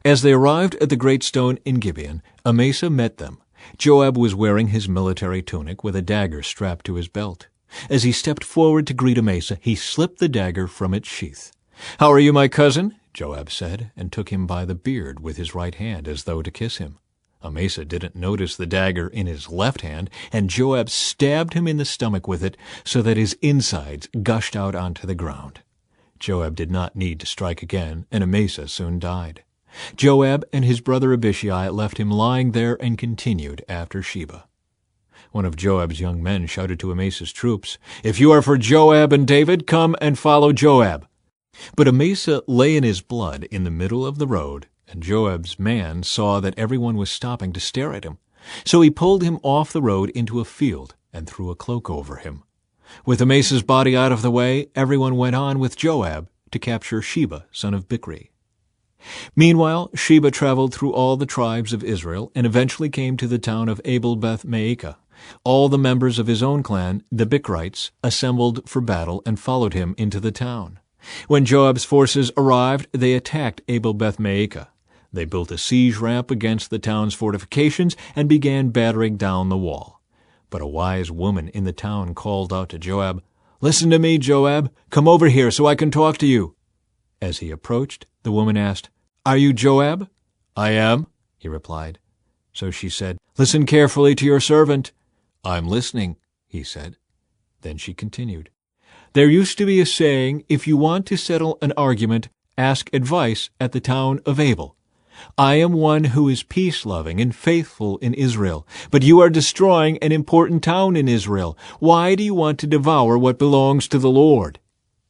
As they arrived at the great stone in Gibeon, Amasa met them. Joab was wearing his military tunic with a dagger strapped to his belt. As he stepped forward to greet Amasa, he slipped the dagger from its sheath. "How are you, my cousin?" Joab said, and took him by the beard with his right hand as though to kiss him. Amasa didn't notice the dagger in his left hand, and Joab stabbed him in the stomach with it so that his insides gushed out onto the ground. Joab did not need to strike again, and Amasa soon died. Joab and his brother Abishai left him lying there and continued after Sheba. One of Joab's young men shouted to Amasa's troops, "If you are for Joab and David, come and follow Joab." But Amasa lay in his blood in the middle of the road, and Joab's man saw that everyone was stopping to stare at him. So he pulled him off the road into a field and threw a cloak over him. With Amasa's body out of the way, everyone went on with Joab to capture Sheba, son of Bichri. Meanwhile, Sheba traveled through all the tribes of Israel and eventually came to the town of Abel-Beth-Maacah. All the members of his own clan, the Bichrites, assembled for battle and followed him into the town. When Joab's forces arrived, they attacked Abel-Beth-Maacah. They built a siege ramp against the town's fortifications and began battering down the wall. But a wise woman in the town called out to Joab, "Listen to me, Joab. Come over here so I can talk to you." As he approached, the woman asked, "Are you Joab?" "I am," he replied. So she said, "Listen carefully to your servant." "I'm listening," he said. Then she continued, "There used to be a saying, if you want to settle an argument, ask advice at the town of Abel. I am one who is peace-loving and faithful in Israel, but you are destroying an important town in Israel. Why do you want to devour what belongs to the Lord?"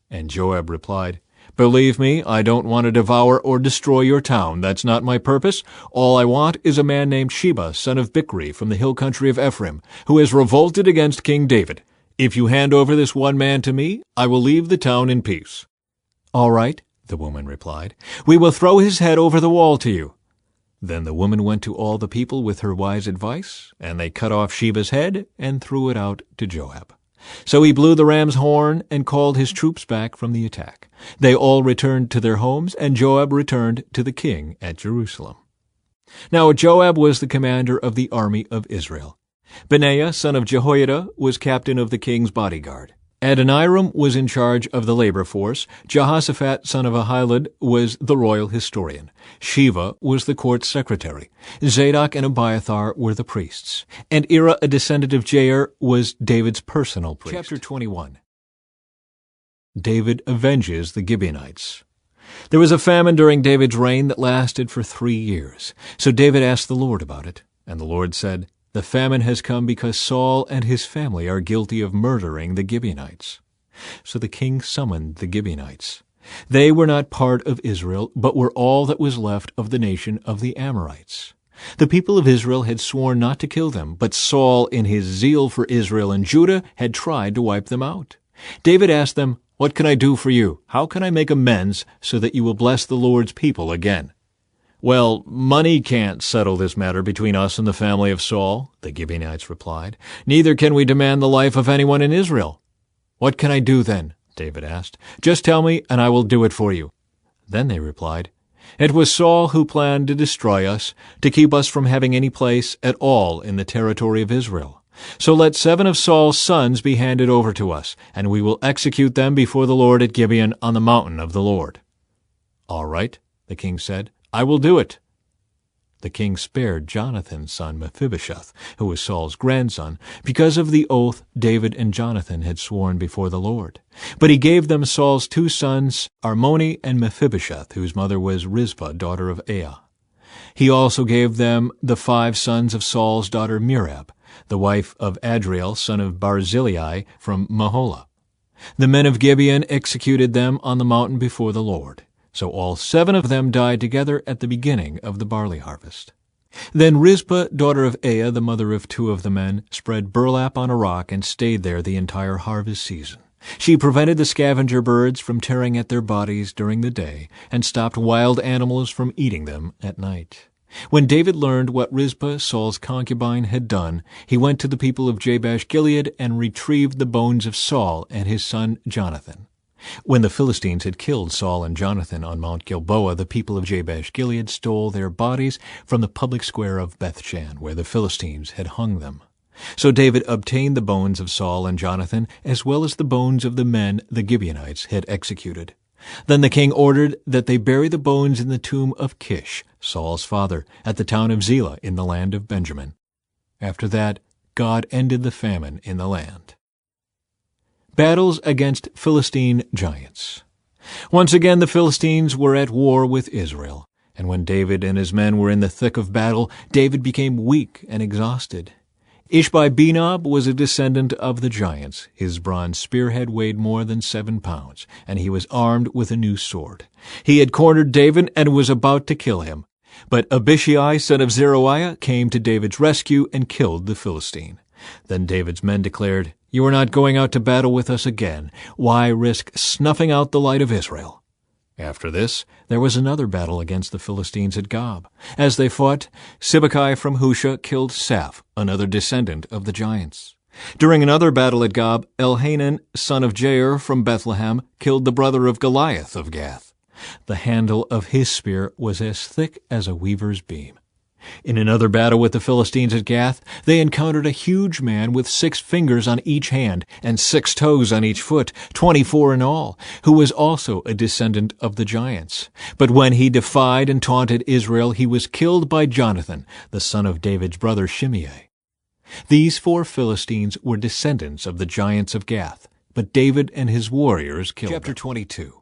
And Joab replied, "Believe me, I don't want to devour or destroy your town. That's not my purpose. All I want is a man named Sheba, son of Bichri, from the hill country of Ephraim, who has revolted against King David. If you hand over this one man to me, I will leave the town in peace." "All right," the woman replied. "We will throw his head over the wall to you." Then the woman went to all the people with her wise advice, and they cut off Sheba's head and threw it out to Joab. So he blew the ram's horn and called his troops back from the attack. They all returned to their homes, and Joab returned to the king at Jerusalem. Now Joab was the commander of the army of Israel. Benaiah, son of Jehoiada, was captain of the king's bodyguard. Adoniram was in charge of the labor force. Jehoshaphat, son of Ahilud, was the royal historian. Sheva was the court secretary. Zadok and Abiathar were the priests. And Ira, a descendant of Jair, was David's personal priest. Chapter 21. David avenges the Gibeonites. There was a famine during David's reign that lasted for 3 years. So David asked the Lord about it, and the Lord said, "The famine has come because Saul and his family are guilty of murdering the Gibeonites." So the king summoned the Gibeonites. They were not part of Israel, but were all that was left of the nation of the Amorites. The people of Israel had sworn not to kill them, but Saul, in his zeal for Israel and Judah, had tried to wipe them out. David asked them, "What can I do for you? How can I make amends so that you will bless the Lord's people again?" "Well, money can't settle this matter between us and the family of Saul," the Gibeonites replied. "Neither can we demand the life of anyone in Israel." "What can I do then?" David asked. "Just tell me, and I will do it for you." Then they replied, "It was Saul who planned to destroy us, to keep us from having any place at all in the territory of Israel. So let 7 of Saul's sons be handed over to us, and we will execute them before the Lord at Gibeon on the mountain of the Lord." "All right," the king said. "I will do it." The king spared Jonathan's son Mephibosheth, who was Saul's grandson, because of the oath David and Jonathan had sworn before the Lord. But he gave them Saul's 2 sons, Armoni and Mephibosheth, whose mother was Rizpah, daughter of Aiah. He also gave them the 5 sons of Saul's daughter Merab, the wife of Adriel, son of Barzillai, from Maholah. The men of Gibeon executed them on the mountain before the Lord. So all 7 of them died together at the beginning of the barley harvest. Then Rizpah, daughter of Aiah, the mother of 2 of the men, spread burlap on a rock and stayed there the entire harvest season. She prevented the scavenger birds from tearing at their bodies during the day and stopped wild animals from eating them at night. When David learned what Rizpah, Saul's concubine, had done, he went to the people of Jabesh-Gilead and retrieved the bones of Saul and his son Jonathan. When the Philistines had killed Saul and Jonathan on Mount Gilboa, the people of Jabesh-Gilead stole their bodies from the public square of Bethshan, where the Philistines had hung them. So David obtained the bones of Saul and Jonathan, as well as the bones of the men the Gibeonites had executed. Then the king ordered that they bury the bones in the tomb of Kish, Saul's father, at the town of Zelah in the land of Benjamin. After that, God ended the famine in the land. Battles against Philistine giants. Once again the Philistines were at war with Israel, and when David and his men were in the thick of battle, David became weak and exhausted. Ishbi-Benob was a descendant of the giants. His bronze spearhead weighed more than 7 pounds, and he was armed with a new sword. He had cornered David and was about to kill him. But Abishai, son of Zeruiah, came to David's rescue and killed the Philistine. Then David's men declared, "You are not going out to battle with us again. Why risk snuffing out the light of Israel?" After this, there was another battle against the Philistines at Gob. As they fought, Sibbecai from Husha killed Saph, another descendant of the giants. During another battle at Gob, Elhanan, son of Jair from Bethlehem, killed the brother of Goliath of Gath. The handle of his spear was as thick as a weaver's beam. In another battle with the Philistines at Gath, they encountered a huge man with 6 fingers on each hand and 6 toes on each foot, 24 in all, who was also a descendant of the giants. But when he defied and taunted Israel, he was killed by Jonathan, the son of David's brother Shimei. These 4 Philistines were descendants of the giants of Gath, but David and his warriors killed them. Chapter 22.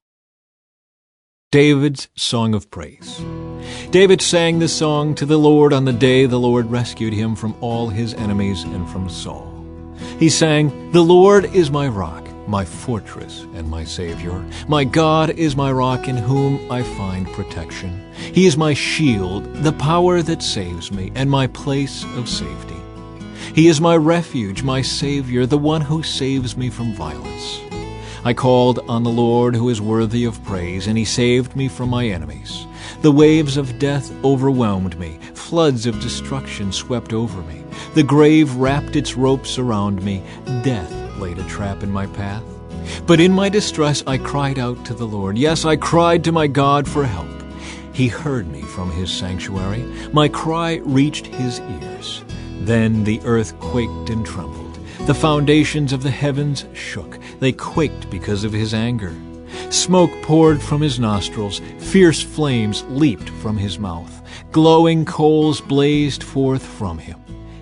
David's Song of Praise. David sang this song to the Lord on the day the Lord rescued him from all his enemies and from Saul. He sang, "The Lord is my rock, my fortress and my Savior. My God is my rock in whom I find protection. He is my shield, the power that saves me, and my place of safety. He is my refuge, my Savior, the one who saves me from violence. I called on the Lord who is worthy of praise, and he saved me from my enemies. The waves of death overwhelmed me. Floods of destruction swept over me. The grave wrapped its ropes around me. Death laid a trap in my path. But in my distress I cried out to the Lord. Yes, I cried to my God for help. He heard me from his sanctuary. My cry reached his ears. Then the earth quaked and trembled. The foundations of the heavens shook. They quaked because of his anger. Smoke poured from his nostrils. Fierce flames leaped from his mouth. Glowing coals blazed forth from him.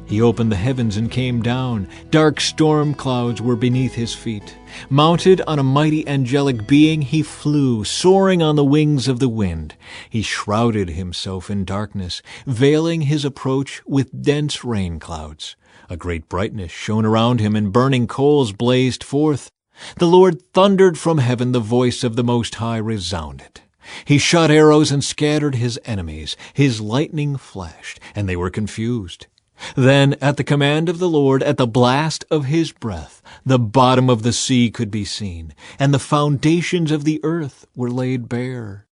He opened the heavens and came down. Dark storm clouds were beneath his feet. Mounted on a mighty angelic being, he flew, soaring on the wings of the wind. He shrouded himself in darkness, veiling his approach with dense rain clouds. A great brightness shone around him, and burning coals blazed forth. The Lord thundered from heaven, the voice of the Most High resounded. He shot arrows and scattered his enemies. His lightning flashed, and they were confused. Then, at the command of the Lord, at the blast of his breath, the bottom of the sea could be seen, and the foundations of the earth were laid bare.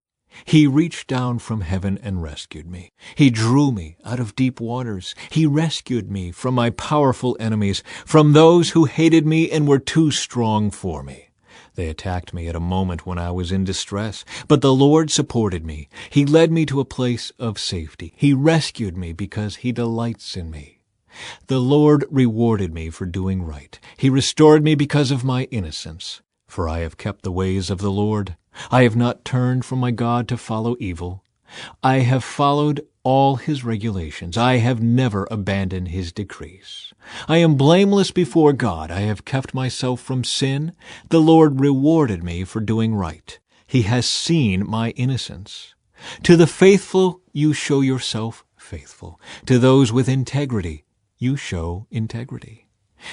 He reached down from heaven and rescued me. He drew me out of deep waters. He rescued me from my powerful enemies, from those who hated me and were too strong for me. They attacked me at a moment when I was in distress, but the Lord supported me. He led me to a place of safety. He rescued me because he delights in me. The Lord rewarded me for doing right. He restored me because of my innocence. For I have kept the ways of the Lord. I have not turned from my God to follow evil. I have followed all his regulations. I have never abandoned his decrees. I am blameless before God. I have kept myself from sin. The Lord rewarded me for doing right. He has seen my innocence. To the faithful you show yourself faithful. To those with integrity you show integrity.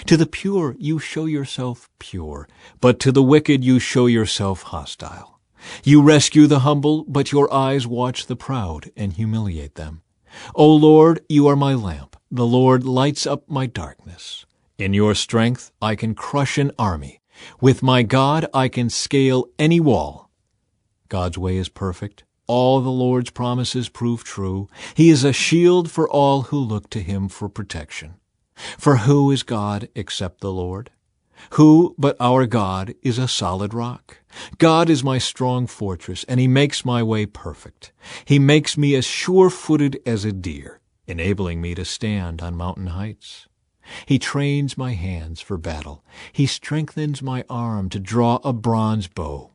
To the pure you show yourself pure, but to the wicked you show yourself hostile. You rescue the humble, but your eyes watch the proud and humiliate them. O Lord, you are my lamp. The Lord lights up my darkness. In your strength I can crush an army. With my God I can scale any wall. God's way is perfect. All the Lord's promises prove true. He is a shield for all who look to him for protection. For who is God except the Lord? Who but our God is a solid rock? God is my strong fortress, and he makes my way perfect. He makes me as sure-footed as a deer, enabling me to stand on mountain heights. He trains my hands for battle. He strengthens my arm to draw a bronze bow.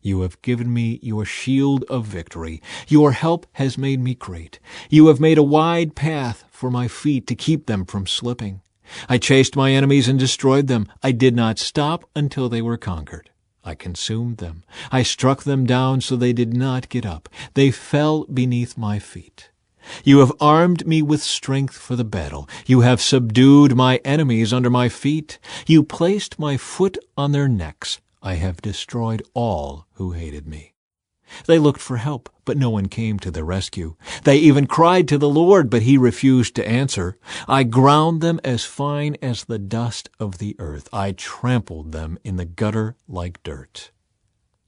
You have given me your shield of victory. Your help has made me great. You have made a wide path for my feet to keep them from slipping. I chased my enemies and destroyed them. I did not stop until they were conquered. I consumed them. I struck them down so they did not get up. They fell beneath my feet. You have armed me with strength for the battle. You have subdued my enemies under my feet. You placed my foot on their necks. I have destroyed all who hated me. They looked for help, but no one came to their rescue. They even cried to the Lord, but he refused to answer. I ground them as fine as the dust of the earth. I trampled them in the gutter like dirt.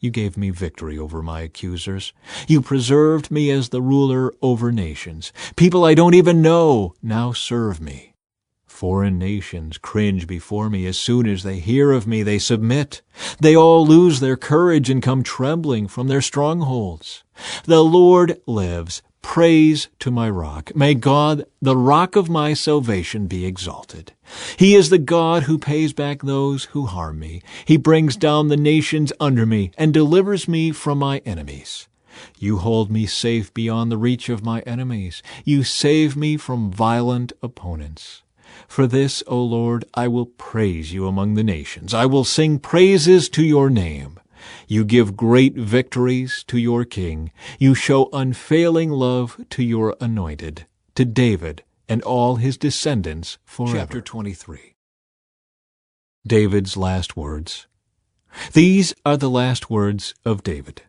You gave me victory over my accusers. You preserved me as the ruler over nations. People I don't even know now serve me. Foreign nations cringe before me. As soon as they hear of me, they submit. They all lose their courage and come trembling from their strongholds. The Lord lives. Praise to my rock. May God, the rock of my salvation, be exalted. He is the God who pays back those who harm me. He brings down the nations under me and delivers me from my enemies. You hold me safe beyond the reach of my enemies. You save me from violent opponents. For this, O Lord, I will praise you among the nations. I will sing praises to your name. You give great victories to your king. You show unfailing love to your anointed, to David and all his descendants forever. Chapter 23. David's last words. These are the last words of David.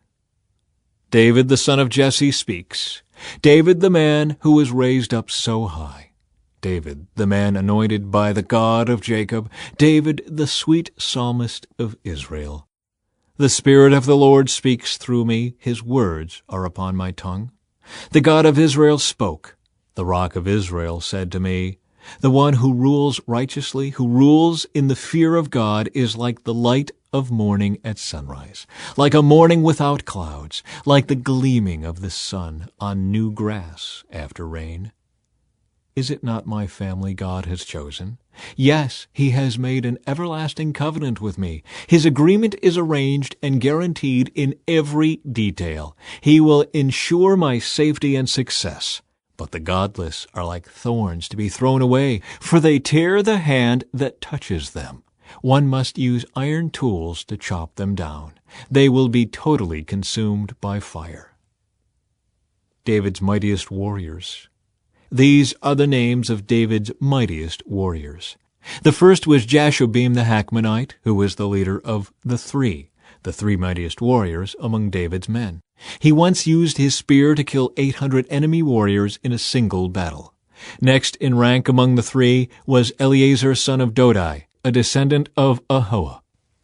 David the son of Jesse speaks. David the man who was raised up so high. David the man anointed by the God of Jacob. David the sweet psalmist of Israel. The Spirit of the Lord speaks through me. His words are upon my tongue. The God of Israel spoke. The Rock of Israel said to me, the one who rules righteously, who rules in the fear of God, is like the light of morning at sunrise, like a morning without clouds, like the gleaming of the sun on new grass after rain. Is it not my family God has chosen? Yes, he has made an everlasting covenant with me. His agreement is arranged and guaranteed in every detail. He will ensure my safety and success. But the godless are like thorns to be thrown away, for they tear the hand that touches them. One must use iron tools to chop them down. They will be totally consumed by fire. David's mightiest warriors. These are the names of David's mightiest warriors. The first was Jashobeam the Hakmonite, who was the leader of the three mightiest warriors among David's men. He once used his spear to kill 800 enemy warriors in a single battle. Next in rank among the three was Eleazar son of Dodai, a descendant of Ahoah.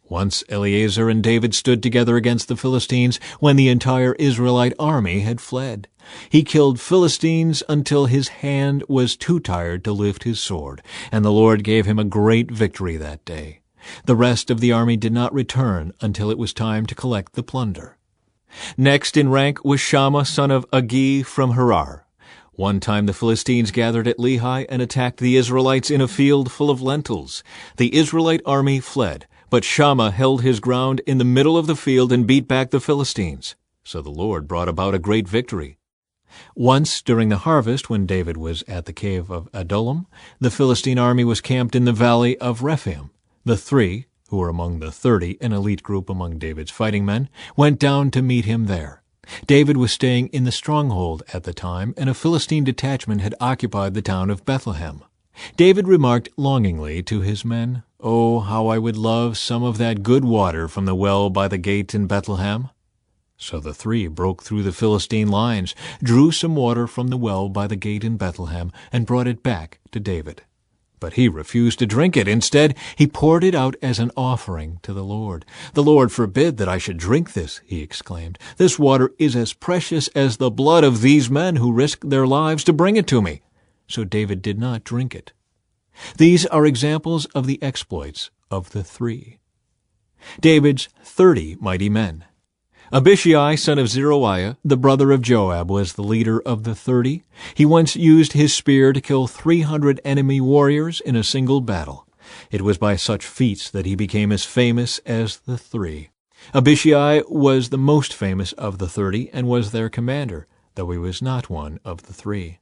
Once Eleazar and David stood together against the Philistines when the entire Israelite army had fled. He killed Philistines until his hand was too tired to lift his sword, and the Lord gave him a great victory that day. The rest of the army did not return until it was time to collect the plunder. Next in rank was Shammah son of Agi from Harar. One time the Philistines gathered at Lehi and attacked the Israelites in a field full of lentils. The Israelite army fled, but Shammah held his ground in the middle of the field and beat back the Philistines. So the Lord brought about a great victory. Once during the harvest, when David was at the cave of Adullam, the Philistine army was camped in the valley of Rephaim. The three, who were among the 30, an elite group among David's fighting men, went down to meet him there. David was staying in the stronghold at the time, and a Philistine detachment had occupied the town of Bethlehem. David remarked longingly to his men, "Oh, how I would love some of that good water from the well by the gate in Bethlehem." So the three broke through the Philistine lines, drew some water from the well by the gate in Bethlehem, and brought it back to David. But he refused to drink it. Instead, he poured it out as an offering to the Lord. "The Lord forbid that I should drink this," he exclaimed. "This water is as precious as the blood of these men who risked their lives to bring it to me." So David did not drink it. These are examples of the exploits of the three. David's 30 mighty men. Abishai, son of Zeruiah, the brother of Joab, was the leader of the 30. He once used his spear to kill 300 enemy warriors in a single battle. It was by such feats that he became as famous as the three. Abishai was the most famous of the 30 and was their commander, though he was not one of the three.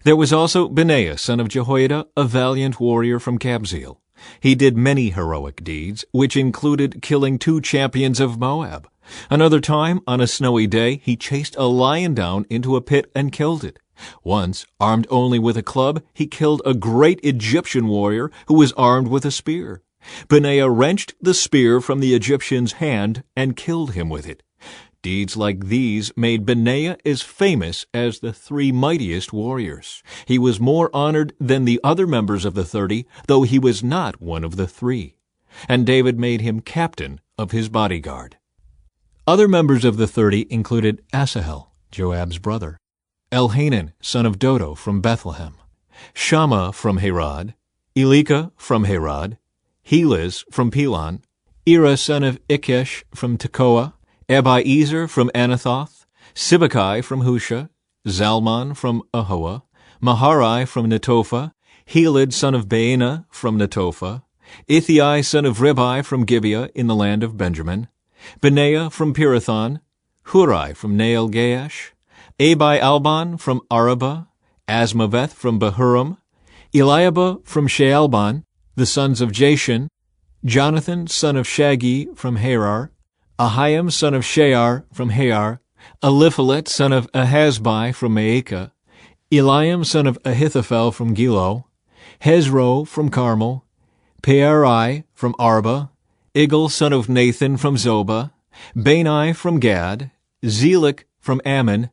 There was also Benaiah, son of Jehoiada, a valiant warrior from Kabzeel. He did many heroic deeds, which included killing 2 champions of Moab. Another time, on a snowy day, he chased a lion down into a pit and killed it. Once, armed only with a club, he killed a great Egyptian warrior who was armed with a spear. Benaiah wrenched the spear from the Egyptian's hand and killed him with it. Deeds like these made Benaiah as famous as the 3 mightiest warriors. He was more honored than the other members of the 30, though he was not one of the 3. And David made him captain of his bodyguard. Other members of the 30 included Asahel, Joab's brother, Elhanan, son of Dodo from Bethlehem, Shammah from Herod, Elika from Herod, Helez from Pelon, Ira son of Ikesh from Tekoa, Abiezer from Anathoth, Sibbecai from Husha, Zalmon from Ahoah, Maharai from Netophah, Heled son of Baanah from Netophah, Ithai son of Ribai from Gibeah in the land of Benjamin, Benaiah from Pirathon, Hurai from Nael-Gaash, Abi-Alban from Arabah, Asmaveth from Bahurim, Eliabah from Shaalban, the sons of Jashan, Jonathan son of Shagi from Harar, Ahiam son of Shear from Har, Eliphalet son of Ahasbai from Maacah, Eliam son of Ahithophel from Gilo, Hezro from Carmel, Pearai from Arba, Igal son of Nathan from Zobah, Bani from Gad, Zelek from Ammon,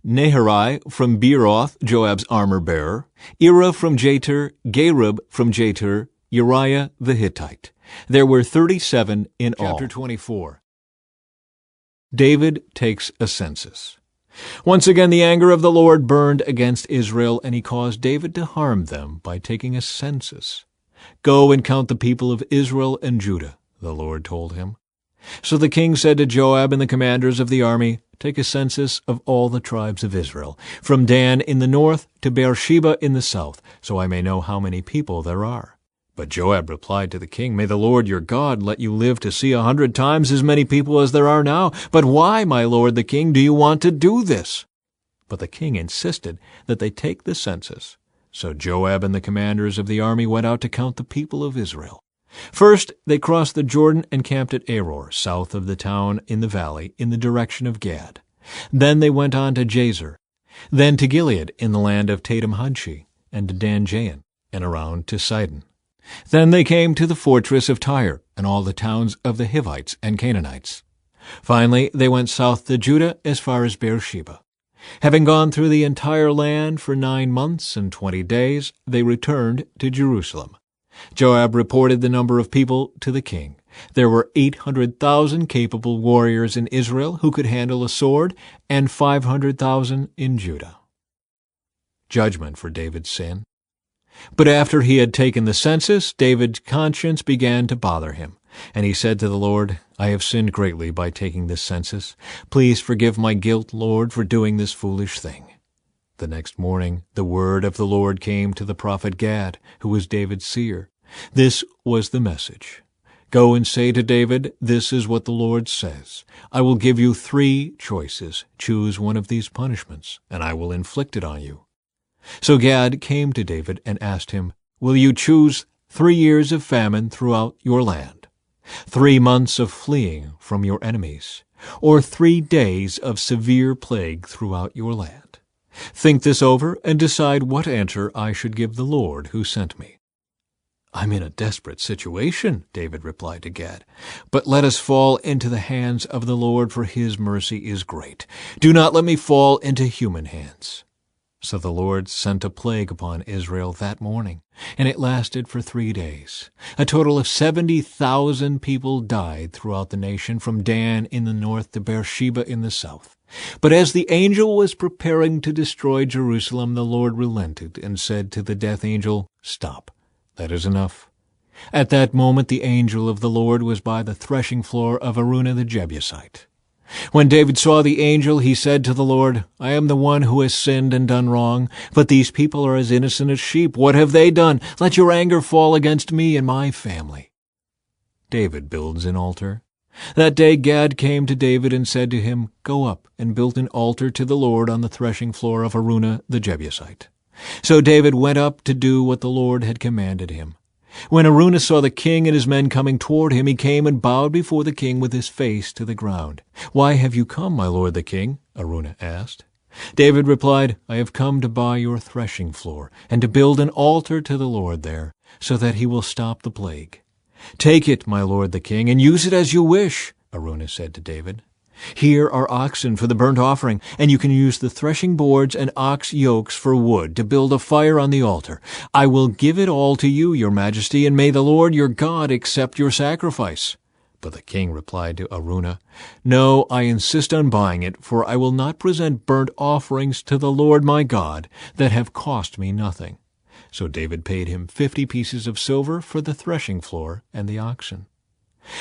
Naharai from Beeroth, Joab's armor-bearer, Ira from Jatir, Gareb from Jatir, Uriah the Hittite. There were 37 in all. Chapter 24. David takes a census. Once again the anger of the Lord burned against Israel, and he caused David to harm them by taking a census. "Go and count the people of Israel and Judah," the Lord told him. So the king said to Joab and the commanders of the army, "Take a census of all the tribes of Israel, from Dan in the north to Beersheba in the south, so I may know how many people there are." But Joab replied to the king, "May the Lord your God let you live to see 100 times as many people as there are now. But why, my lord the king, do you want to do this?" But the king insisted that they take the census. So Joab and the commanders of the army went out to count the people of Israel. First they crossed the Jordan and camped at Aror, south of the town in the valley, in the direction of Gad. Then they went on to Jazer, then to Gilead in the land of Tadim-Hadshi, and to Dan-Jain, and around to Sidon. Then they came to the fortress of Tyre, and all the towns of the Hivites and Canaanites. Finally they went south to Judah as far as Beersheba. Having gone through the entire land for 9 months and 20 days, they returned to Jerusalem. Joab reported the number of people to the king. There were 800,000 capable warriors in Israel who could handle a sword, and 500,000 in Judah. Judgment for David's sin. But after he had taken the census, David's conscience began to bother him, and he said to the Lord, "I have sinned greatly by taking this census. Please forgive my guilt, Lord, for doing this foolish thing." The next morning the word of the Lord came to the prophet Gad, who was David's seer. This was the message: "Go and say to David, this is what the Lord says. I will give you 3 choices. Choose one of these punishments, and I will inflict it on you." So Gad came to David and asked him, "Will you choose 3 years of famine throughout your land, 3 months of fleeing from your enemies, or 3 days of severe plague throughout your land? Think this over and decide what answer I should give the Lord who sent me." "I'm in a desperate situation," David replied to Gad, "but let us fall into the hands of the Lord, for his mercy is great. Do not let me fall into human hands." So the Lord sent a plague upon Israel that morning, and it lasted for 3 days. A total of 70,000 people died throughout the nation, from Dan in the north to Beersheba in the south. But as the angel was preparing to destroy Jerusalem, the Lord relented and said to the death angel, "Stop, that is enough." At that moment the angel of the Lord was by the threshing floor of Araunah the Jebusite. When David saw the angel, he said to the Lord, "I am the one who has sinned and done wrong, but these people are as innocent as sheep. What have they done? Let your anger fall against me and my family." David builds an altar. That day Gad came to David and said to him, "Go up and build an altar to the Lord on the threshing floor of Araunah the Jebusite." So David went up to do what the Lord had commanded him. When Araunah saw the king and his men coming toward him, he came and bowed before the king with his face to the ground. "Why have you come, my lord the king?" Araunah asked. David replied, "I have come to buy your threshing floor, and to build an altar to the Lord there, so that he will stop the plague." "Take it, my lord the king, and use it as you wish," Araunah said to David. "Here are oxen for the burnt offering, and you can use the threshing boards and ox yokes for wood to build a fire on the altar. I will give it all to you, your majesty, and may the Lord your God accept your sacrifice." But the king replied to Araunah, "No, I insist on buying it, for I will not present burnt offerings to the Lord my God that have cost me nothing." So David paid him 50 pieces of silver for the threshing floor and the oxen.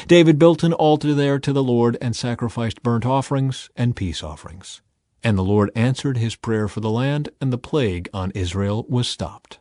David built an altar there to the Lord and sacrificed burnt offerings and peace offerings. And the Lord answered his prayer for the land, and the plague on Israel was stopped.